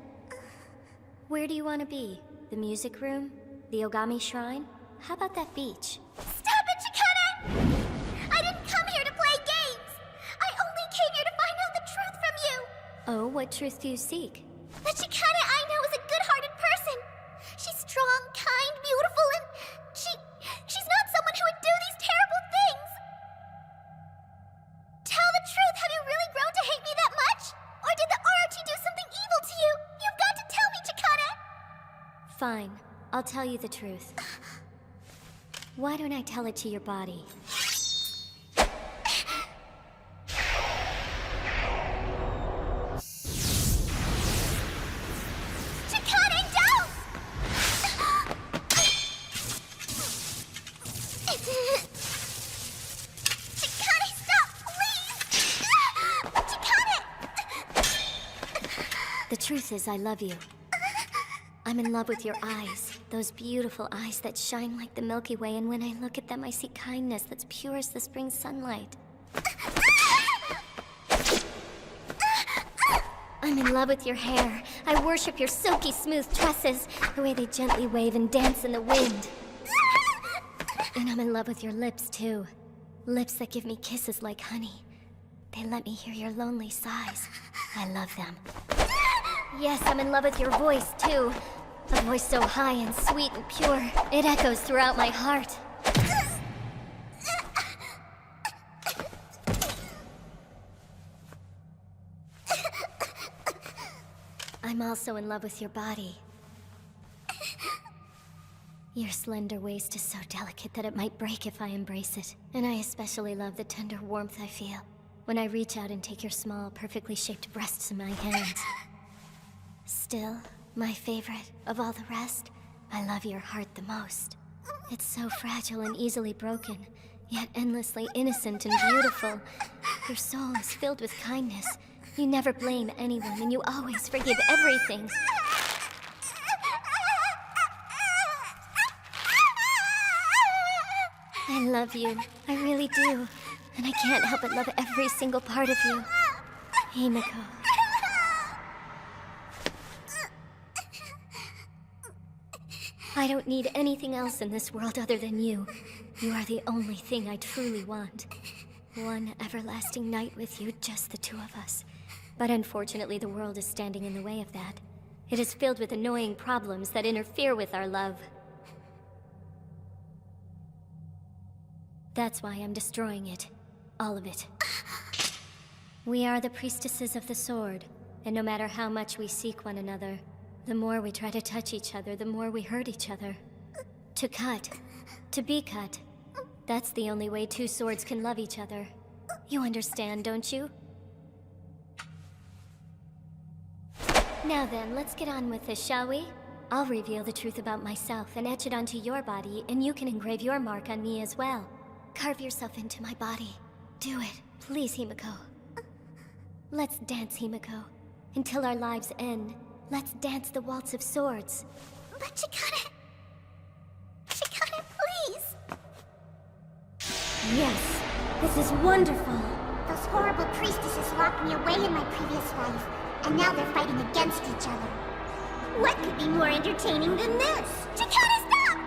Where do you want to be? The music room? The Ogami Shrine? How about that beach?
Stop it, Chikane! I didn't come here to play games! I only came here to find out the truth from you!
Oh, what truth do you seek?
The Chikane I know is a good-hearted person. She's strong, kind, beautiful, and she's not someone who would do these terrible things. Tell the truth, have you really grown to hate me that much? Or did the Orochi do something evil to you? You've got to tell me, Chikane!
Fine, I'll tell you the truth. Why don't I tell it to your body?
Chikane, don't! Chikane, stop, please! Chikane!
truth is, I love you. I'm in love with your eyes. Those beautiful eyes that shine like the Milky Way, and when I look at them, I see kindness that's pure as the spring sunlight. I'm in love with your hair. I worship your silky smooth tresses, the way they gently wave and dance in the wind. And I'm in love with your lips, too. Lips that give me kisses like honey. They let me hear your lonely sighs. I love them. Yes, I'm in love with your voice, too. A voice so high and sweet and pure, it echoes throughout my heart. I'm also in love with your body. Your slender waist is so delicate that it might break if I embrace it. And I especially love the tender warmth I feel when I reach out and take your small, perfectly shaped breasts in my hands. Still, my favorite of all the rest, I love your heart the most. It's so fragile and easily broken, yet endlessly innocent and beautiful. Your soul is filled with kindness. You never blame anyone, and you always forgive everything. I love you. I really do. And I can't help but love every single part of you. Himiko. I don't need anything else in this world other than you. You are the only thing I truly want. One everlasting night with you, just the two of us. But unfortunately, the world is standing in the way of that. It is filled with annoying problems that interfere with our love. That's why I'm destroying it. All of it. We are the priestesses of the sword, and no matter how much we seek one another, the more we try to touch each other, the more we hurt each other. To cut. To be cut. That's the only way two swords can love each other. You understand, don't you? Now then, let's get on with this, shall we? I'll reveal the truth about myself and etch it onto your body, and you can engrave your mark on me as well. Carve yourself into my body. Do it, please, Himiko. Let's dance, Himiko. Until our lives end, let's dance the waltz of swords.
But Chikane... Chikane, please!
Yes, this is wonderful.
Those horrible priestesses locked me away in my previous life, and now they're fighting against each other. What could be more entertaining than this? Chikane, stop!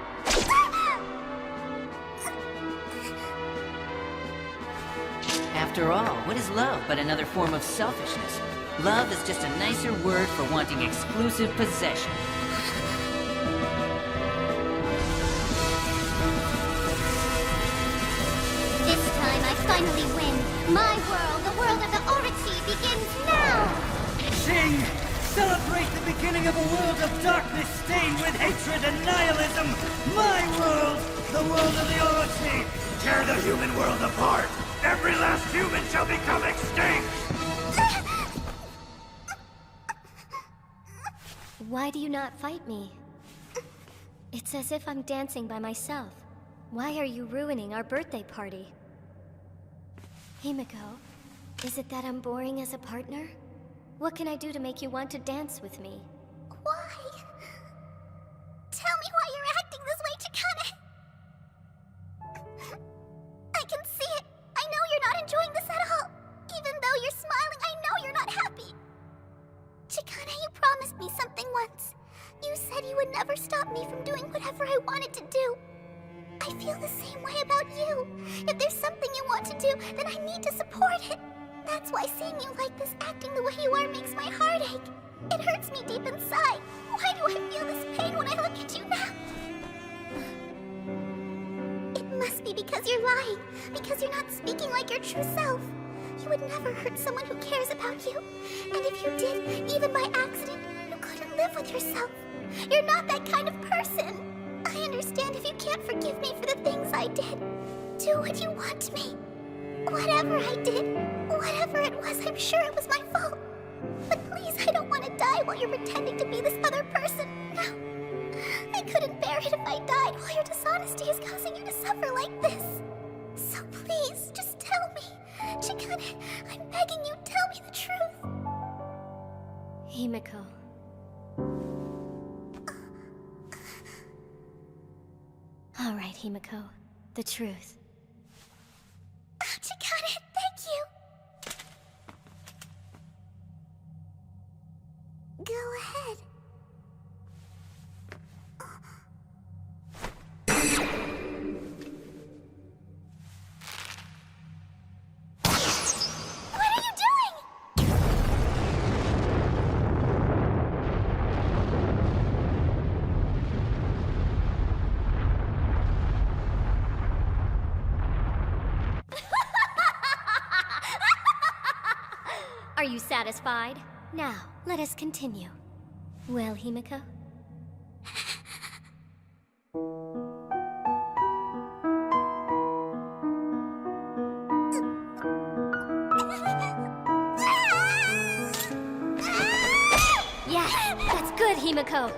After all, what is love but another form of selfishness? Love is just a nicer word for wanting exclusive possession.
This time I finally win. My world, the world of the Orochi, begins now!
Sing! Celebrate the beginning of a world of darkness stained with hatred and nihilism! My world! The world of the Orochi!
Tear the human world apart! Every last human shall become extinct!
Why do you not fight me? It's as if I'm dancing by myself. Why are you ruining our birthday party? Himiko, is it that I'm boring as a partner? What can I do to make you want to dance with me?
Why? Tell me why you're acting this way, Chikane! I can see it! I know you're not enjoying this at all! Even though you're smiling, I know you're not happy! Chikane, you promised me something once. You said you would never stop me from doing whatever I wanted to do. I feel the same way about you. If there's something you want to do, then I need to support it. That's why seeing you like this, acting the way you are, makes my heart ache. It hurts me deep inside. Why do I feel this pain when I look at you now? It must be because you're lying. Because you're not speaking like your true self. You would never hurt someone who cares about you. And if you did, even by accident, you couldn't live with yourself. You're not that kind of person. I understand if you can't forgive me for the things I did. Do what you want to me. Whatever I did, whatever it was, I'm sure it was my fault. But please, I don't want to die while you're pretending to be this other person. No. I couldn't bear it if I died while your dishonesty is causing you to suffer like this. So please, just tell me. Chikane, I'm begging you, tell me the truth.
Himiko, All right, Himiko. The truth.
Chikane, thank you! Go ahead. What are you doing?
Are you satisfied? Now, let us continue. Well, Himiko? Yes, that's good, Himiko.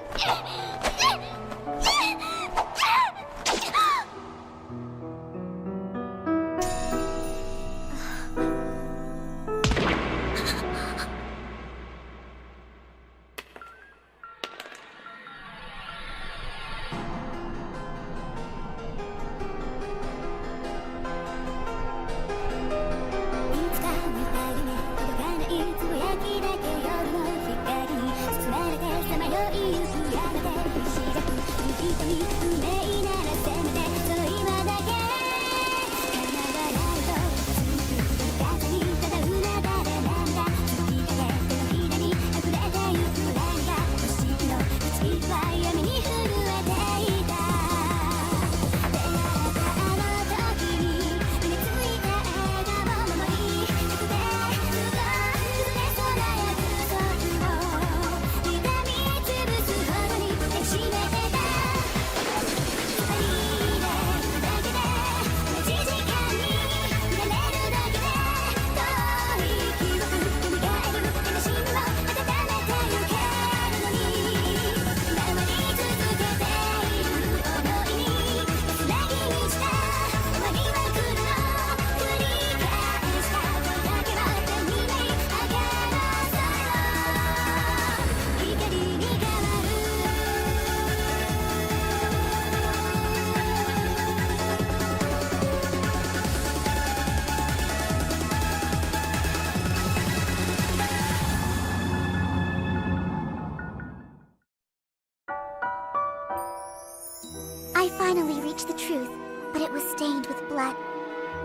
I finally reached the truth, but it was stained with blood.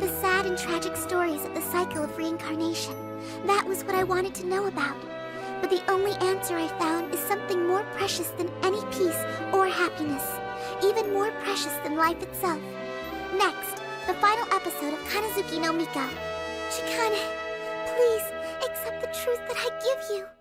The sad and tragic stories of the cycle of reincarnation. That was what I wanted to know about. But the only answer I found is something more precious than any peace or happiness. Even more precious than life itself. Next, the final episode of Kanazuki no Miko. Chikane, please accept the truth that I give you.